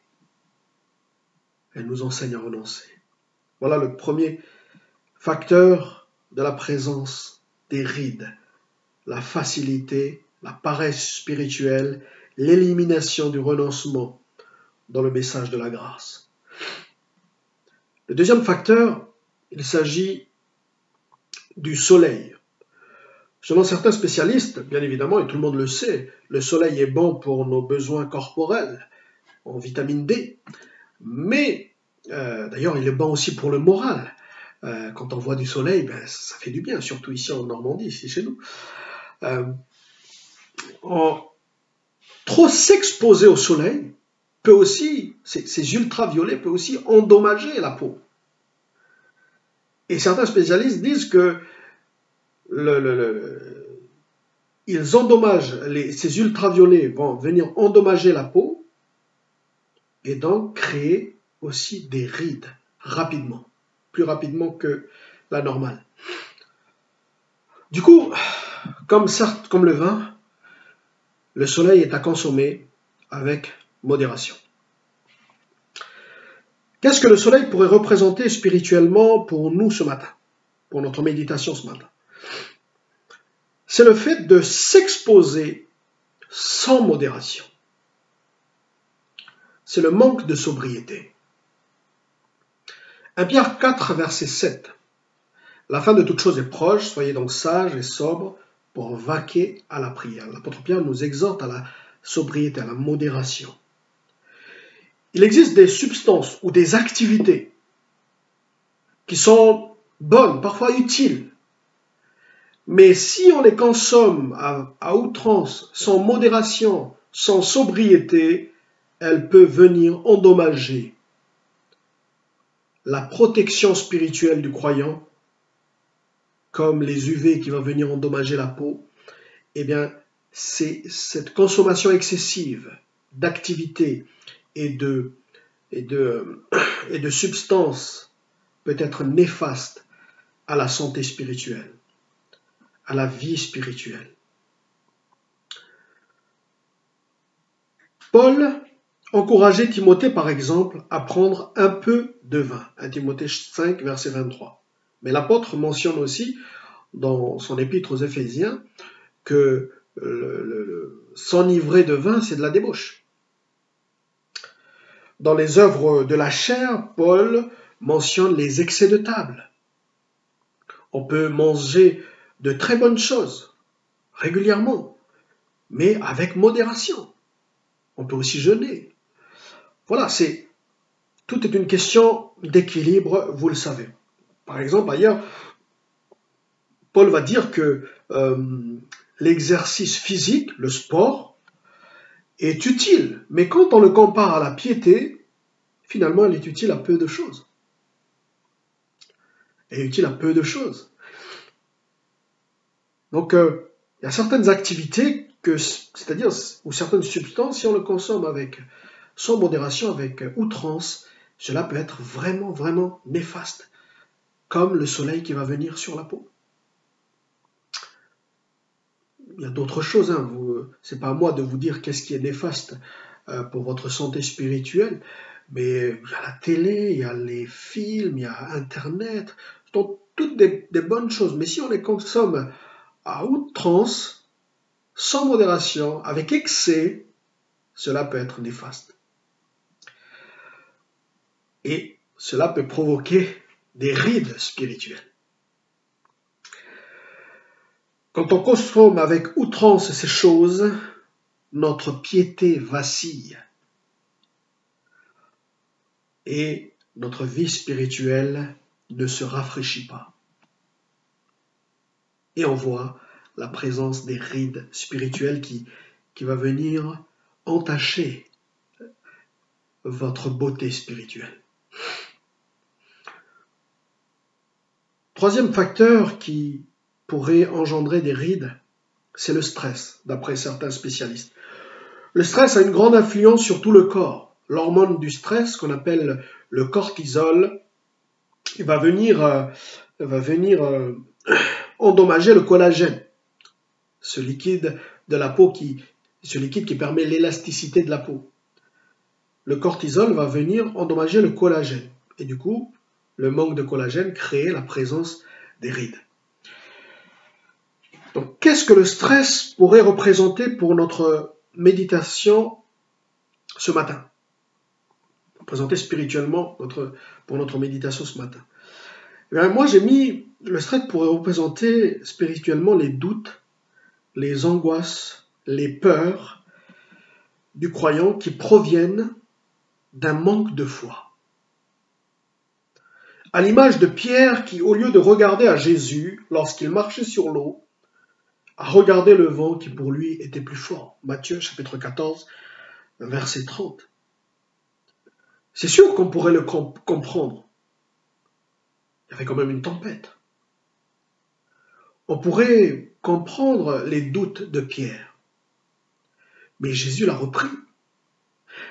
Elle nous enseigne à renoncer. Voilà le premier facteur de la présence des rides. La facilité, la paresse spirituelle, l'élimination du renoncement dans le message de la grâce. Le deuxième facteur, il s'agit du soleil. Selon certains spécialistes, bien évidemment, et tout le monde le sait, le soleil est bon pour nos besoins corporels, en vitamine D, mais d'ailleurs, il est bon aussi pour le moral. Quand on voit du soleil, ça fait du bien, surtout ici en Normandie, ici chez nous. Trop s'exposer au soleil peut aussi, ces ultraviolets peuvent aussi endommager la peau. Et certains spécialistes disent que ils endommagent, ces ultraviolets vont venir endommager la peau et donc créer aussi des rides rapidement, plus rapidement que la normale. Du coup, comme le vin, le soleil est à consommer avec modération. Qu'est-ce que le soleil pourrait représenter spirituellement pour nous ce matin, pour notre méditation ce matin? C'est le fait de s'exposer sans modération. C'est le manque de sobriété. 1 Pierre 4, verset 7. La fin de toute chose est proche, soyez donc sages et sobres pour vaquer à la prière. L'apôtre Pierre nous exhorte à la sobriété, à la modération. Il existe des substances ou des activités qui sont bonnes, parfois utiles, mais si on les consomme à outrance, sans modération, sans sobriété, elles peuvent venir endommager la protection spirituelle du croyant, comme les UV qui vont venir endommager la peau. Eh bien, c'est cette consommation excessive d'activités et de substances peut être néfaste à la santé spirituelle, à la vie spirituelle. Paul encourageait Timothée, par exemple, à prendre un peu de vin. 1 Timothée 5, verset 23. Mais l'apôtre mentionne aussi, dans son épître aux Éphésiens, que s'enivrer de vin, c'est de la débauche. Dans les œuvres de la chair, Paul mentionne les excès de table. On peut manger de très bonnes choses régulièrement, mais avec modération. On peut aussi jeûner. Voilà, tout est une question d'équilibre, vous le savez. Par exemple, ailleurs, Paul va dire que l'exercice physique, le sport, est utile, mais quand on le compare à la piété, finalement, elle est utile à peu de choses. Elle est utile à peu de choses. Donc, il y a certaines activités, c'est-à-dire, ou certaines substances, si on le consomme sans modération, avec outrance, cela peut être vraiment, vraiment néfaste, comme le soleil qui va venir sur la peau. Il y a d'autres choses, hein. C'est pas à moi de vous dire qu'est-ce qui est néfaste pour votre santé spirituelle, mais il y a la télé, il y a les films, il y a Internet, donc toutes des bonnes choses. Mais si on les consomme à outrance, sans modération, avec excès, cela peut être néfaste. Et cela peut provoquer des rides spirituelles. Quand on consomme avec outrance ces choses, notre piété vacille et notre vie spirituelle ne se rafraîchit pas. Et on voit la présence des rides spirituelles qui va venir entacher votre beauté spirituelle. Troisième facteur qui pourrait engendrer des rides, c'est le stress, d'après certains spécialistes. Le stress a une grande influence sur tout le corps. L'hormone du stress, qu'on appelle le cortisol, va venir endommager le collagène, ce liquide de la peau ce liquide qui permet l'élasticité de la peau. Le cortisol va venir endommager le collagène. Et du coup, le manque de collagène crée la présence des rides. Donc, qu'est-ce que le stress pourrait représenter pour notre méditation ce matin? Représenter spirituellement pour notre méditation ce matin. Et bien, moi, j'ai mis le stress pourrait représenter spirituellement les doutes, les angoisses, les peurs du croyant qui proviennent d'un manque de foi. À l'image de Pierre qui, au lieu de regarder à Jésus lorsqu'il marchait sur l'eau, a regardé le vent qui pour lui était plus fort. Matthieu chapitre 14, verset 30. C'est sûr qu'on pourrait le comprendre. Il y avait quand même une tempête. On pourrait comprendre les doutes de Pierre. Mais Jésus l'a repris.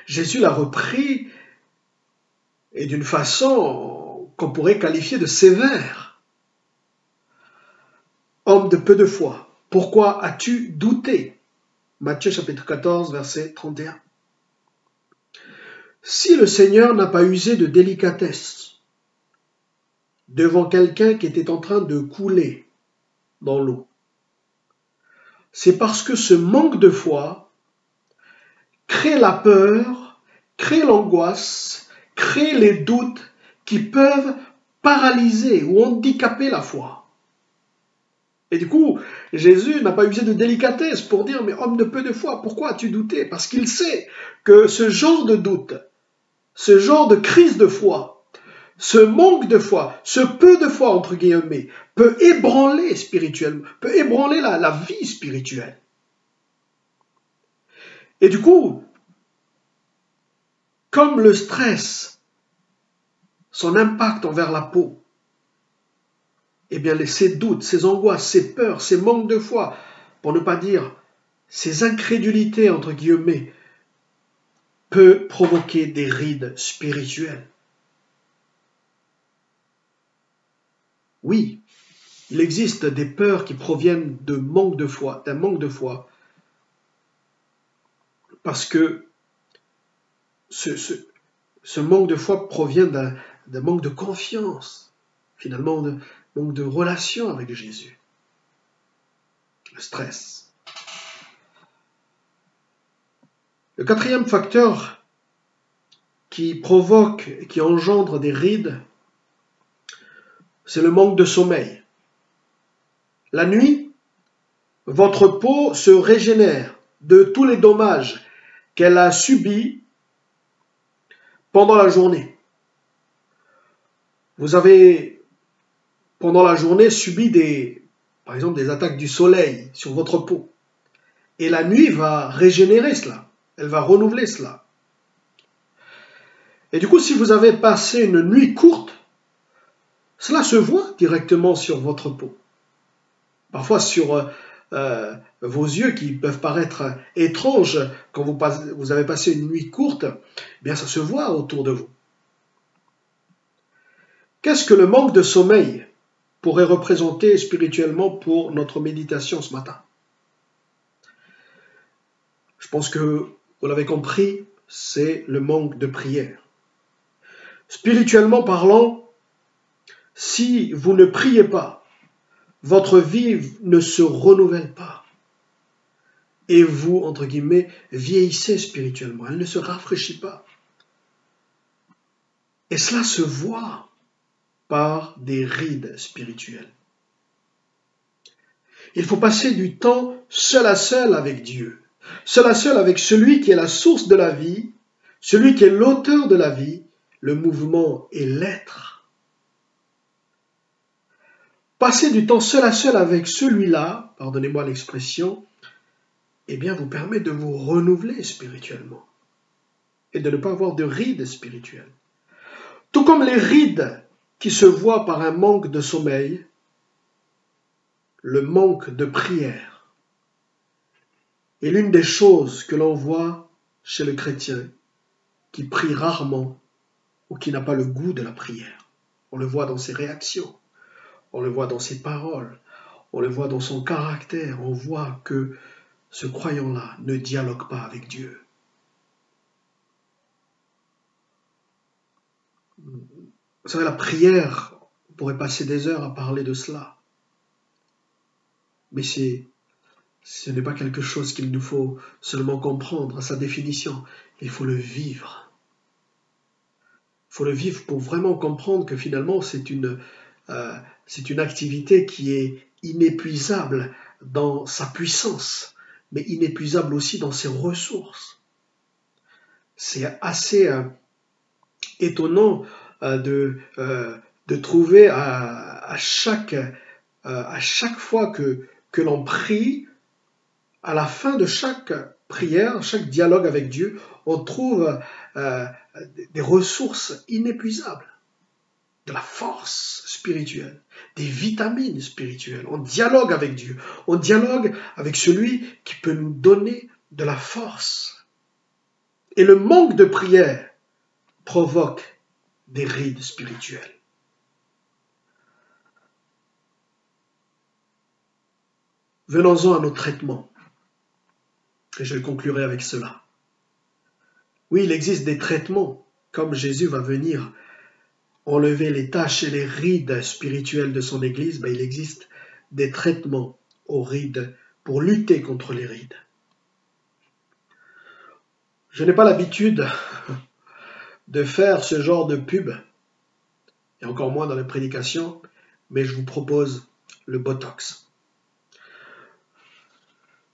Jésus l'a repris et d'une façon qu'on pourrait qualifier de sévère. Homme de peu de foi, pourquoi as-tu douté? Matthieu chapitre 14, verset 31. Si le Seigneur n'a pas usé de délicatesse devant quelqu'un qui était en train de couler dans l'eau, c'est parce que ce manque de foi crée la peur, crée l'angoisse, crée les doutes qui peuvent paralyser ou handicaper la foi. Et du coup, Jésus n'a pas usé de délicatesse pour dire « Mais homme de peu de foi, pourquoi as-tu douté ?» Parce qu'il sait que ce genre de doute, ce genre de crise de foi, ce manque de foi, ce peu de foi, entre guillemets, peut ébranler spirituellement, peut ébranler la vie spirituelle. Et du coup, comme le stress, son impact envers la peau, eh bien, ces doutes, ces angoisses, ces peurs, ces manques de foi, pour ne pas dire ces incrédulités, entre guillemets, peut provoquer des rides spirituelles. Oui, il existe des peurs qui proviennent de manque de foi, d'un manque de foi, parce que ce manque de foi provient d'un manque de confiance, finalement, d'un manque de relation avec Jésus. Le stress. Le quatrième facteur qui provoque, qui engendre des rides, c'est le manque de sommeil. La nuit, votre peau se régénère de tous les dommages qu'elle a subis pendant la journée. Vous avez, pendant la journée, subi par exemple, des attaques du soleil sur votre peau. Et la nuit va régénérer cela. Elle va renouveler cela. Et du coup, si vous avez passé une nuit courte, cela se voit directement sur votre peau. Parfois sur vos yeux qui peuvent paraître étranges quand vous avez passé une nuit courte, eh bien ça se voit autour de vous. Qu'est-ce que le manque de sommeil pourrait représenter spirituellement pour notre méditation ce matin? Je pense que vous l'avez compris, c'est le manque de prière. Spirituellement parlant, si vous ne priez pas, votre vie ne se renouvelle pas. Et vous, entre guillemets, vieillissez spirituellement. Elle ne se rafraîchit pas. Et cela se voit par des rides spirituelles. Il faut passer du temps seul à seul avec Dieu. Seul à seul avec celui qui est la source de la vie, celui qui est l'auteur de la vie, le mouvement et l'être. Passer du temps seul à seul avec celui-là, pardonnez-moi l'expression, eh bien vous permet de vous renouveler spirituellement et de ne pas avoir de rides spirituelles. Tout comme les rides qui se voient par un manque de sommeil, le manque de prière Et l'une des choses que l'on voit chez le chrétien qui prie rarement ou qui n'a pas le goût de la prière, on le voit dans ses réactions, on le voit dans ses paroles, on le voit dans son caractère, on voit que ce croyant-là ne dialogue pas avec Dieu. Vous savez, la prière, on pourrait passer des heures à parler de cela. Mais ce n'est pas quelque chose qu'il nous faut seulement comprendre à sa définition. Il faut le vivre. Il faut le vivre pour vraiment comprendre que finalement c'est une activité qui est inépuisable dans sa puissance, mais inépuisable aussi dans ses ressources. C'est assez étonnant de trouver à chaque fois que l'on prie, à la fin de chaque prière, chaque dialogue avec Dieu, on trouve des ressources inépuisables, de la force spirituelle, des vitamines spirituelles. On dialogue avec Dieu, on dialogue avec celui qui peut nous donner de la force. Et le manque de prière provoque des rides spirituelles. Venons-en à nos traitements. Et je conclurai avec cela. Oui, il existe des traitements, comme Jésus va venir enlever les taches et les rides spirituelles de son Église, il existe des traitements aux rides pour lutter contre les rides. Je n'ai pas l'habitude de faire ce genre de pub, et encore moins dans les prédications, mais je vous propose le Botox.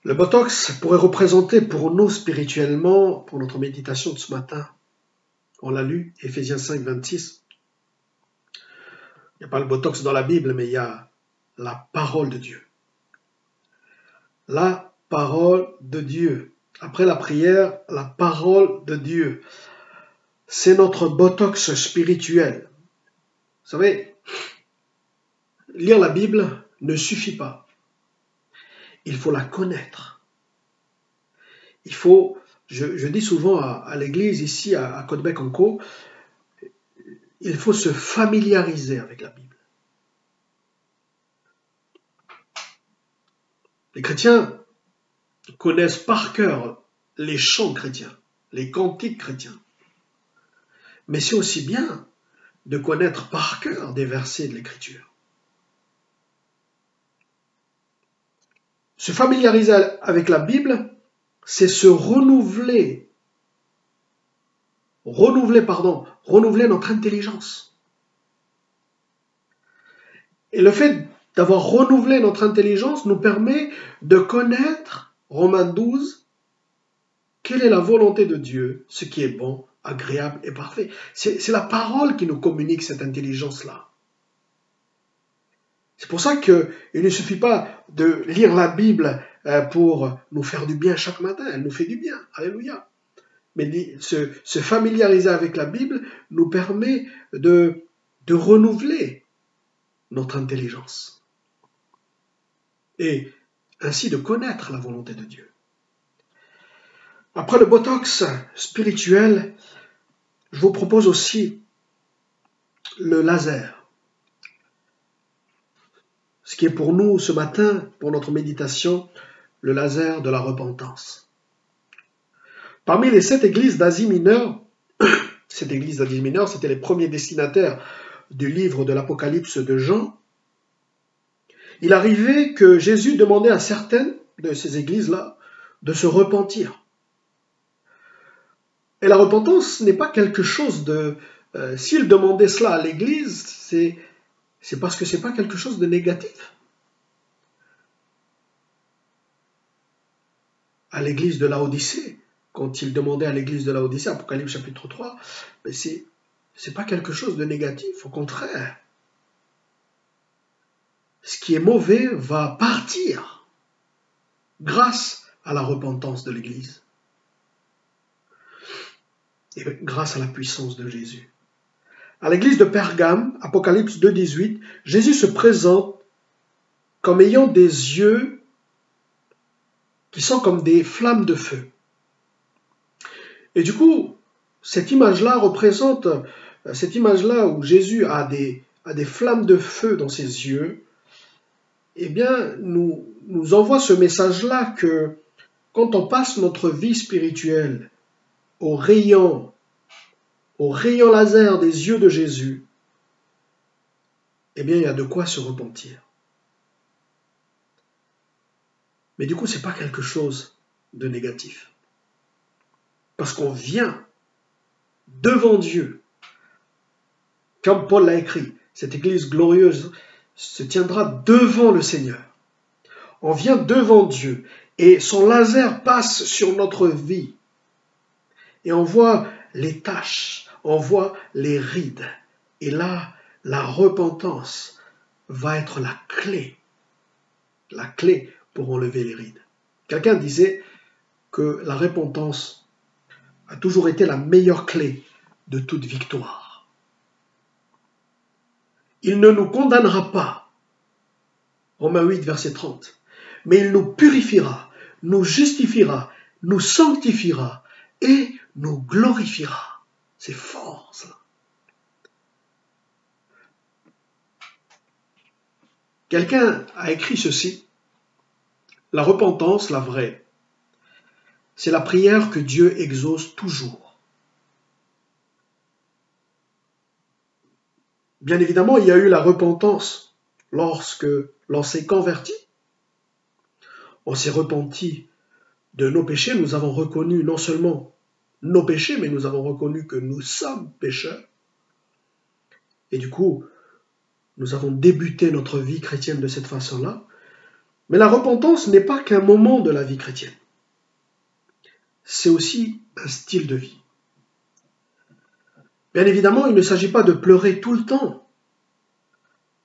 Le Botox pourrait représenter pour nous spirituellement, pour notre méditation de ce matin, on l'a lu, Éphésiens 5, 26. Il n'y a pas le Botox dans la Bible, mais il y a la parole de Dieu. La parole de Dieu. Après la prière, la parole de Dieu. C'est notre Botox spirituel. Vous savez, lire la Bible ne suffit pas. Il faut la connaître. Il faut, je dis souvent à l'église ici à Côte-Bec-en-Caux, il faut se familiariser avec la Bible. Les chrétiens connaissent par cœur les chants chrétiens, les cantiques chrétiens. Mais c'est aussi bien de connaître par cœur des versets de l'Écriture. Se familiariser avec la Bible, c'est se renouveler notre intelligence. Et le fait d'avoir renouvelé notre intelligence nous permet de connaître, Romains 12, quelle est la volonté de Dieu, ce qui est bon, agréable et parfait. C'est la parole qui nous communique cette intelligence-là. C'est pour ça qu'il ne suffit pas de lire la Bible pour nous faire du bien chaque matin. Elle nous fait du bien. Alléluia. Mais se familiariser avec la Bible nous permet de renouveler notre intelligence. Et ainsi de connaître la volonté de Dieu. Après le Botox spirituel, je vous propose aussi le laser. Ce qui est pour nous ce matin, pour notre méditation, le laser de la repentance. Parmi les 7 églises d'Asie mineure, cette église d'Asie mineure, c'était les premiers destinataires du livre de l'Apocalypse de Jean. Il arrivait que Jésus demandait à certaines de ces églises-là de se repentir. Et la repentance n'est pas quelque chose de... s'il demandait cela à l'église, c'est parce que ce n'est pas quelque chose de négatif. À l'église de Laodicée, quand il demandait à l'église de Laodicée, Apocalypse chapitre 3, c'est pas quelque chose de négatif, au contraire. Ce qui est mauvais va partir grâce à la repentance de l'église. Et grâce à la puissance de Jésus. À l'église de Pergame, Apocalypse 2,18, Jésus se présente comme ayant des yeux qui sont comme des flammes de feu. Et du coup, cette image-là représente, cette image-là où Jésus a des flammes de feu dans ses yeux, eh bien, nous envoie ce message-là que quand on passe notre vie spirituelle au rayon laser des yeux de Jésus, eh bien, il y a de quoi se repentir. Mais du coup, ce n'est pas quelque chose de négatif. Parce qu'on vient devant Dieu, comme Paul l'a écrit, cette église glorieuse se tiendra devant le Seigneur. On vient devant Dieu et son laser passe sur notre vie. Et on voit les taches, on voit les rides. Et là, la repentance va être la clé pour enlever les rides. Quelqu'un disait que la repentance a toujours été la meilleure clé de toute victoire. Il ne nous condamnera pas, Romains 8, verset 30, mais il nous purifiera, nous justifiera, nous sanctifiera et nous glorifiera. C'est fort, ça. Quelqu'un a écrit ceci: la repentance, la vraie, c'est la prière que Dieu exauce toujours. Bien évidemment, il y a eu la repentance lorsque l'on s'est converti. On s'est repenti de nos péchés, nous avons reconnu non seulement nos péchés, mais nous avons reconnu que nous sommes pécheurs. Et du coup, nous avons débuté notre vie chrétienne de cette façon-là. Mais la repentance n'est pas qu'un moment de la vie chrétienne. C'est aussi un style de vie. Bien évidemment, il ne s'agit pas de pleurer tout le temps.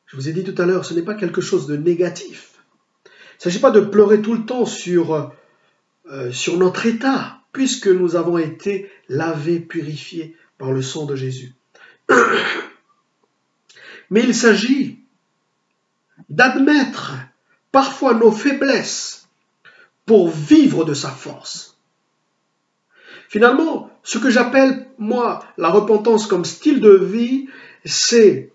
Je vous ai dit tout à l'heure, ce n'est pas quelque chose de négatif. Il ne s'agit pas de pleurer tout le temps sur notre état, puisque nous avons été lavés, purifiés par le sang de Jésus. Mais il s'agit d'admettre parfois nos faiblesses pour vivre de sa force. Finalement, ce que j'appelle, moi, la repentance comme style de vie, c'est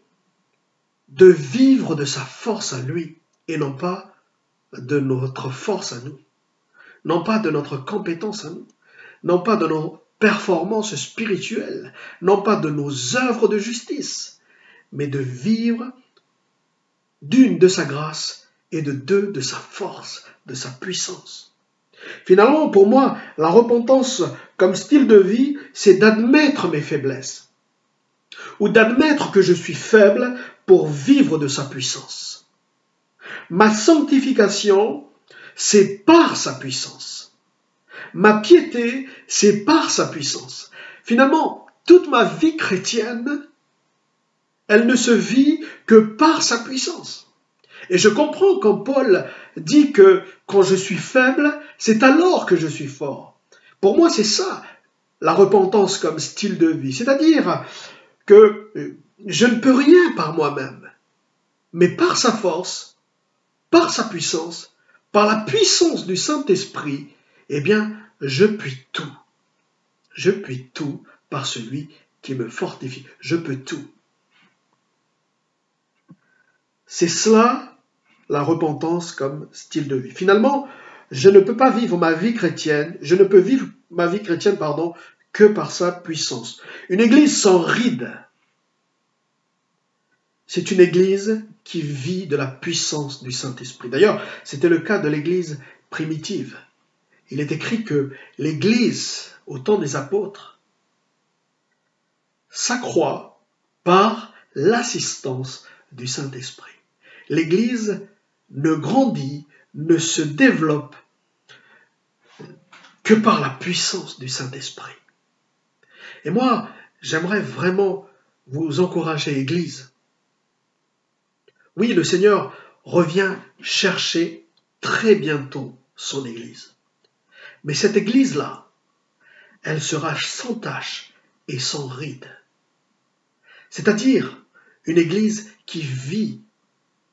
de vivre de sa force à lui et non pas de notre force à nous, non pas de notre compétence à nous, non pas de nos performances spirituelles, non pas de nos œuvres de justice, mais de vivre d'une de sa grâce et de deux de sa force, de sa puissance. Finalement, pour moi, la repentance comme style de vie, c'est d'admettre mes faiblesses ou d'admettre que je suis faible pour vivre de sa puissance. Ma sanctification, c'est par sa puissance. Ma piété, c'est par sa puissance. Finalement, toute ma vie chrétienne, elle ne se vit que par sa puissance. Et je comprends quand Paul dit que quand je suis faible, c'est alors que je suis fort. Pour moi, c'est ça, la repentance comme style de vie. C'est-à-dire que je ne peux rien par moi-même, mais par sa force, par sa puissance, par la puissance du Saint-Esprit, eh bien, je puis tout. Je puis tout par celui qui me fortifie. Je peux tout. C'est cela, la repentance comme style de vie. Finalement, je ne peux pas vivre ma vie chrétienne, que par sa puissance. Une église sans rides, c'est une église qui vit de la puissance du Saint-Esprit. D'ailleurs, c'était le cas de l'église primitive. Il est écrit que l'église, au temps des apôtres, s'accroît par l'assistance du Saint-Esprit. L'Église ne grandit, ne se développe que par la puissance du Saint-Esprit. Et moi, j'aimerais vraiment vous encourager, Église. Oui, le Seigneur revient chercher très bientôt son Église. Mais cette Église-là, elle sera sans tache et sans ride. C'est-à-dire une Église qui vit,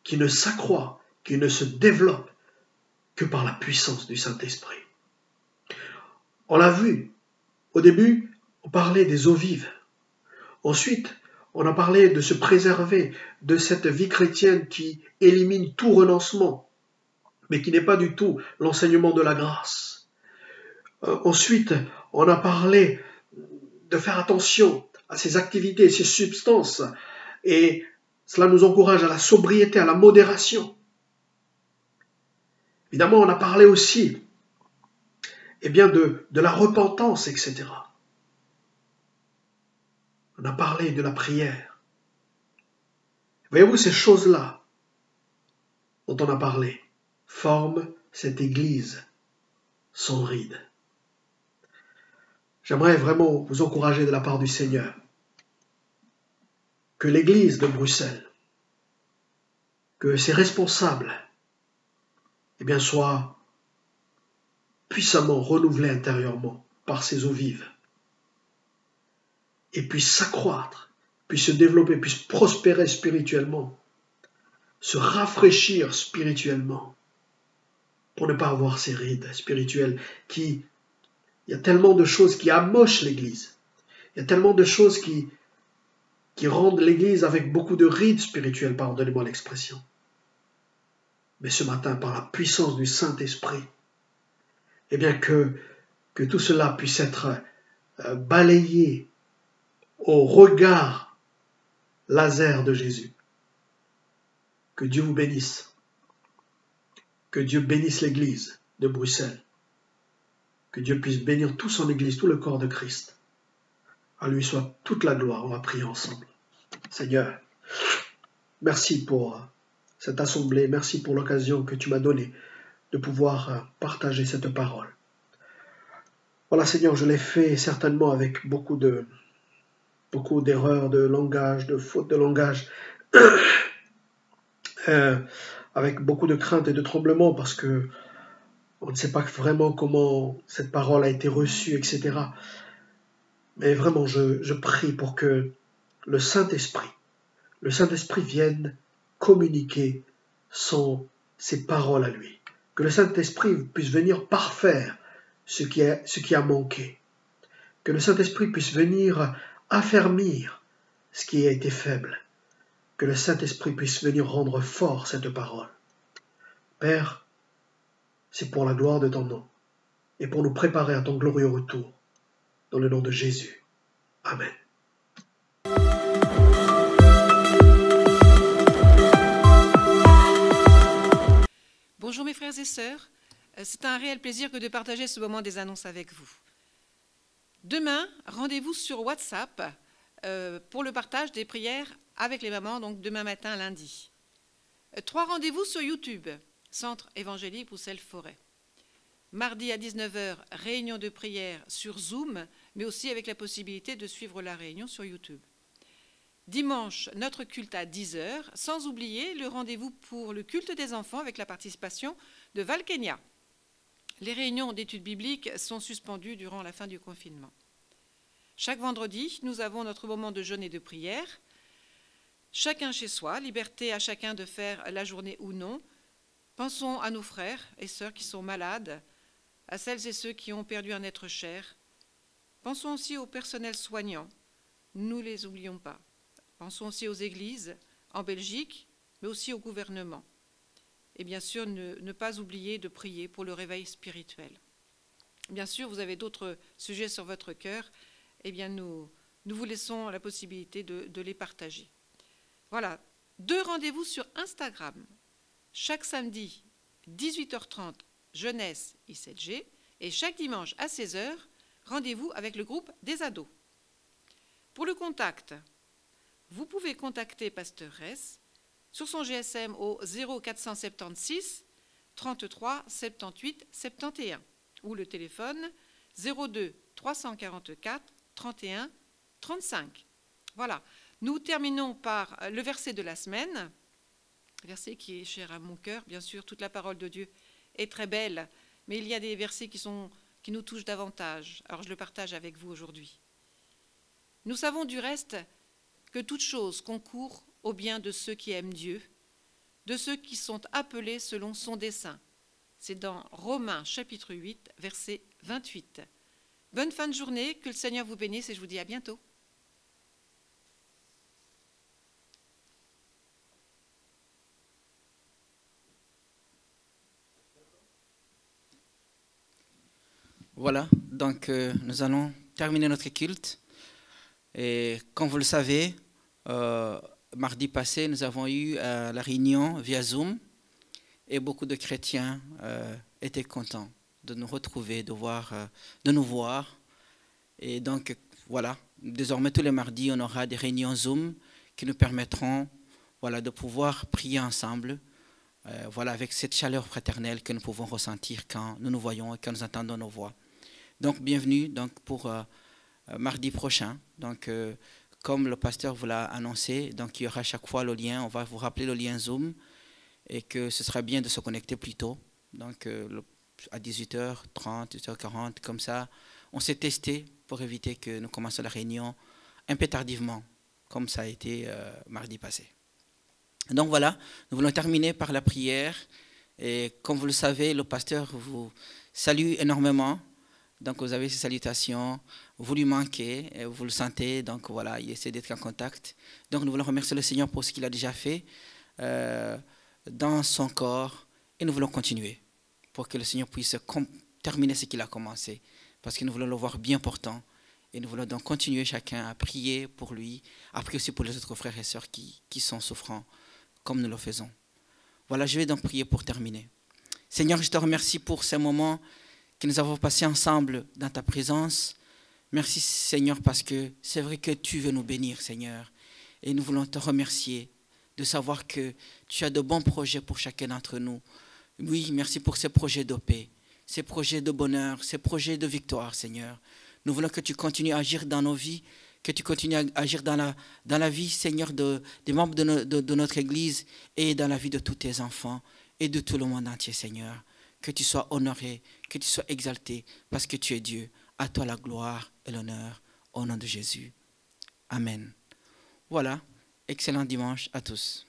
qui ne s'accroît, qui ne se développe que par la puissance du Saint-Esprit. On l'a vu, au début, on parlait des eaux vives. Ensuite, on a parlé de se préserver de cette vie chrétienne qui élimine tout renoncement, mais qui n'est pas du tout l'enseignement de la grâce. Ensuite, on a parlé de faire attention à ces activités, ces substances, et cela nous encourage à la sobriété, à la modération. Évidemment, on a parlé aussi de la repentance, etc. On a parlé de la prière. Voyez-vous, ces choses-là dont on a parlé forment cette Église sans ride. J'aimerais vraiment vous encourager de la part du Seigneur que l'Église de Bruxelles, que ses responsables, soient puissamment renouvelés intérieurement par ces eaux vives et puissent s'accroître, puissent se développer, puissent prospérer spirituellement, se rafraîchir spirituellement pour ne pas avoir ces rides spirituelles il y a tellement de choses qui amochent l'Église. Il y a tellement de choses qui rendent l'Église avec beaucoup de rides spirituelles, pardonnez-moi l'expression. Mais ce matin, par la puissance du Saint-Esprit, que tout cela puisse être balayé au regard laser de Jésus. Que Dieu vous bénisse. Que Dieu bénisse l'Église de Bruxelles. Que Dieu puisse bénir toute son Église, tout le corps de Christ. À lui soit toute la gloire. On va prier ensemble. Seigneur, merci pour cette assemblée. Merci pour l'occasion que tu m'as donnée de pouvoir partager cette parole. Voilà, Seigneur, je l'ai fait certainement avec beaucoup d'erreurs de langage, de fautes de langage, avec beaucoup de crainte et de tremblement parce que on ne sait pas vraiment comment cette parole a été reçue, etc. Mais vraiment, je prie pour que le Saint-Esprit vienne communiquer ses paroles à lui. Que le Saint-Esprit puisse venir parfaire ce qui a manqué. Que le Saint-Esprit puisse venir affermir ce qui a été faible. Que le Saint-Esprit puisse venir rendre fort cette parole. Père, c'est pour la gloire de ton nom et pour nous préparer à ton glorieux retour. Dans le nom de Jésus. Amen. Bonjour mes frères et sœurs, c'est un réel plaisir que de partager ce moment des annonces avec vous. Demain, rendez-vous sur WhatsApp pour le partage des prières avec les mamans, donc demain matin, lundi. 3 rendez-vous sur YouTube, Centre évangélique Bruxelles-Forêt. Mardi à 19h, réunion de prière sur Zoom, mais aussi avec la possibilité de suivre la réunion sur YouTube. Dimanche, notre culte à 10h, sans oublier le rendez-vous pour le culte des enfants avec la participation de Val Kenya. Les réunions d'études bibliques sont suspendues durant la fin du confinement. Chaque vendredi, nous avons notre moment de jeûne et de prière. Chacun chez soi, liberté à chacun de faire la journée ou non. Pensons à nos frères et sœurs qui sont malades, à celles et ceux qui ont perdu un être cher. Pensons aussi au personnel soignant. Nous ne les oublions pas. Pensons aussi aux églises en Belgique, mais aussi au gouvernement. Et bien sûr, ne pas oublier de prier pour le réveil spirituel. Bien sûr, vous avez d'autres sujets sur votre cœur. Eh bien, nous vous laissons la possibilité de les partager. Voilà, 2 rendez-vous sur Instagram. Chaque samedi, 18h30, Jeunesse I7G. Et chaque dimanche à 16h, rendez-vous avec le groupe des ados. Pour le contact, vous pouvez contacter Pasteur Ress sur son GSM au 0476 33 78 71 ou le téléphone 02 344 31 35. Voilà, nous terminons par le verset de la semaine, verset qui est cher à mon cœur. Bien sûr, toute la parole de Dieu est très belle, mais il y a des versets qui nous touchent davantage. Alors je le partage avec vous aujourd'hui. Nous savons du reste que toute chose concourt au bien de ceux qui aiment Dieu, de ceux qui sont appelés selon son dessein. C'est dans Romains chapitre 8, verset 28. Bonne fin de journée, que le Seigneur vous bénisse et je vous dis à bientôt. Voilà, donc nous allons terminer notre culte. Et comme vous le savez, mardi passé, nous avons eu la réunion via Zoom et beaucoup de chrétiens étaient contents de nous retrouver, de nous voir. Et donc, voilà, désormais tous les mardis, on aura des réunions Zoom qui nous permettront de pouvoir prier ensemble, avec cette chaleur fraternelle que nous pouvons ressentir quand nous nous voyons et quand nous entendons nos voix. Donc, bienvenue pour mardi prochain. Donc, comme le pasteur vous l'a annoncé, donc il y aura chaque fois le lien. On va vous rappeler le lien Zoom et que ce sera bien de se connecter plus tôt. Donc, à 18h30, 18h40, comme ça, on s'est testé pour éviter que nous commencions la réunion un peu tardivement, comme ça a été mardi passé. Donc voilà, nous voulons terminer par la prière. Et comme vous le savez, le pasteur vous salue énormément. Donc vous avez ces salutations, vous lui manquez, vous le sentez, donc voilà, il essaie d'être en contact. Donc nous voulons remercier le Seigneur pour ce qu'il a déjà fait dans son corps et nous voulons continuer pour que le Seigneur puisse terminer ce qu'il a commencé parce que nous voulons le voir bien portant et nous voulons donc continuer chacun à prier pour lui, à prier aussi pour les autres frères et sœurs qui sont souffrants comme nous le faisons. Voilà, je vais donc prier pour terminer. Seigneur, je te remercie pour ces moments que nous avons passé ensemble dans ta présence. Merci Seigneur parce que c'est vrai que tu veux nous bénir Seigneur. Et nous voulons te remercier de savoir que tu as de bons projets pour chacun d'entre nous. Oui, merci pour ces projets de paix, ces projets de bonheur, ces projets de victoire Seigneur. Nous voulons que tu continues à agir dans nos vies, que tu continues à agir dans la vie Seigneur des membres de notre Église et dans la vie de tous tes enfants et de tout le monde entier Seigneur. Que tu sois honoré, que tu sois exalté, parce que tu es Dieu. À toi la gloire et l'honneur, au nom de Jésus. Amen. Voilà, excellent dimanche à tous.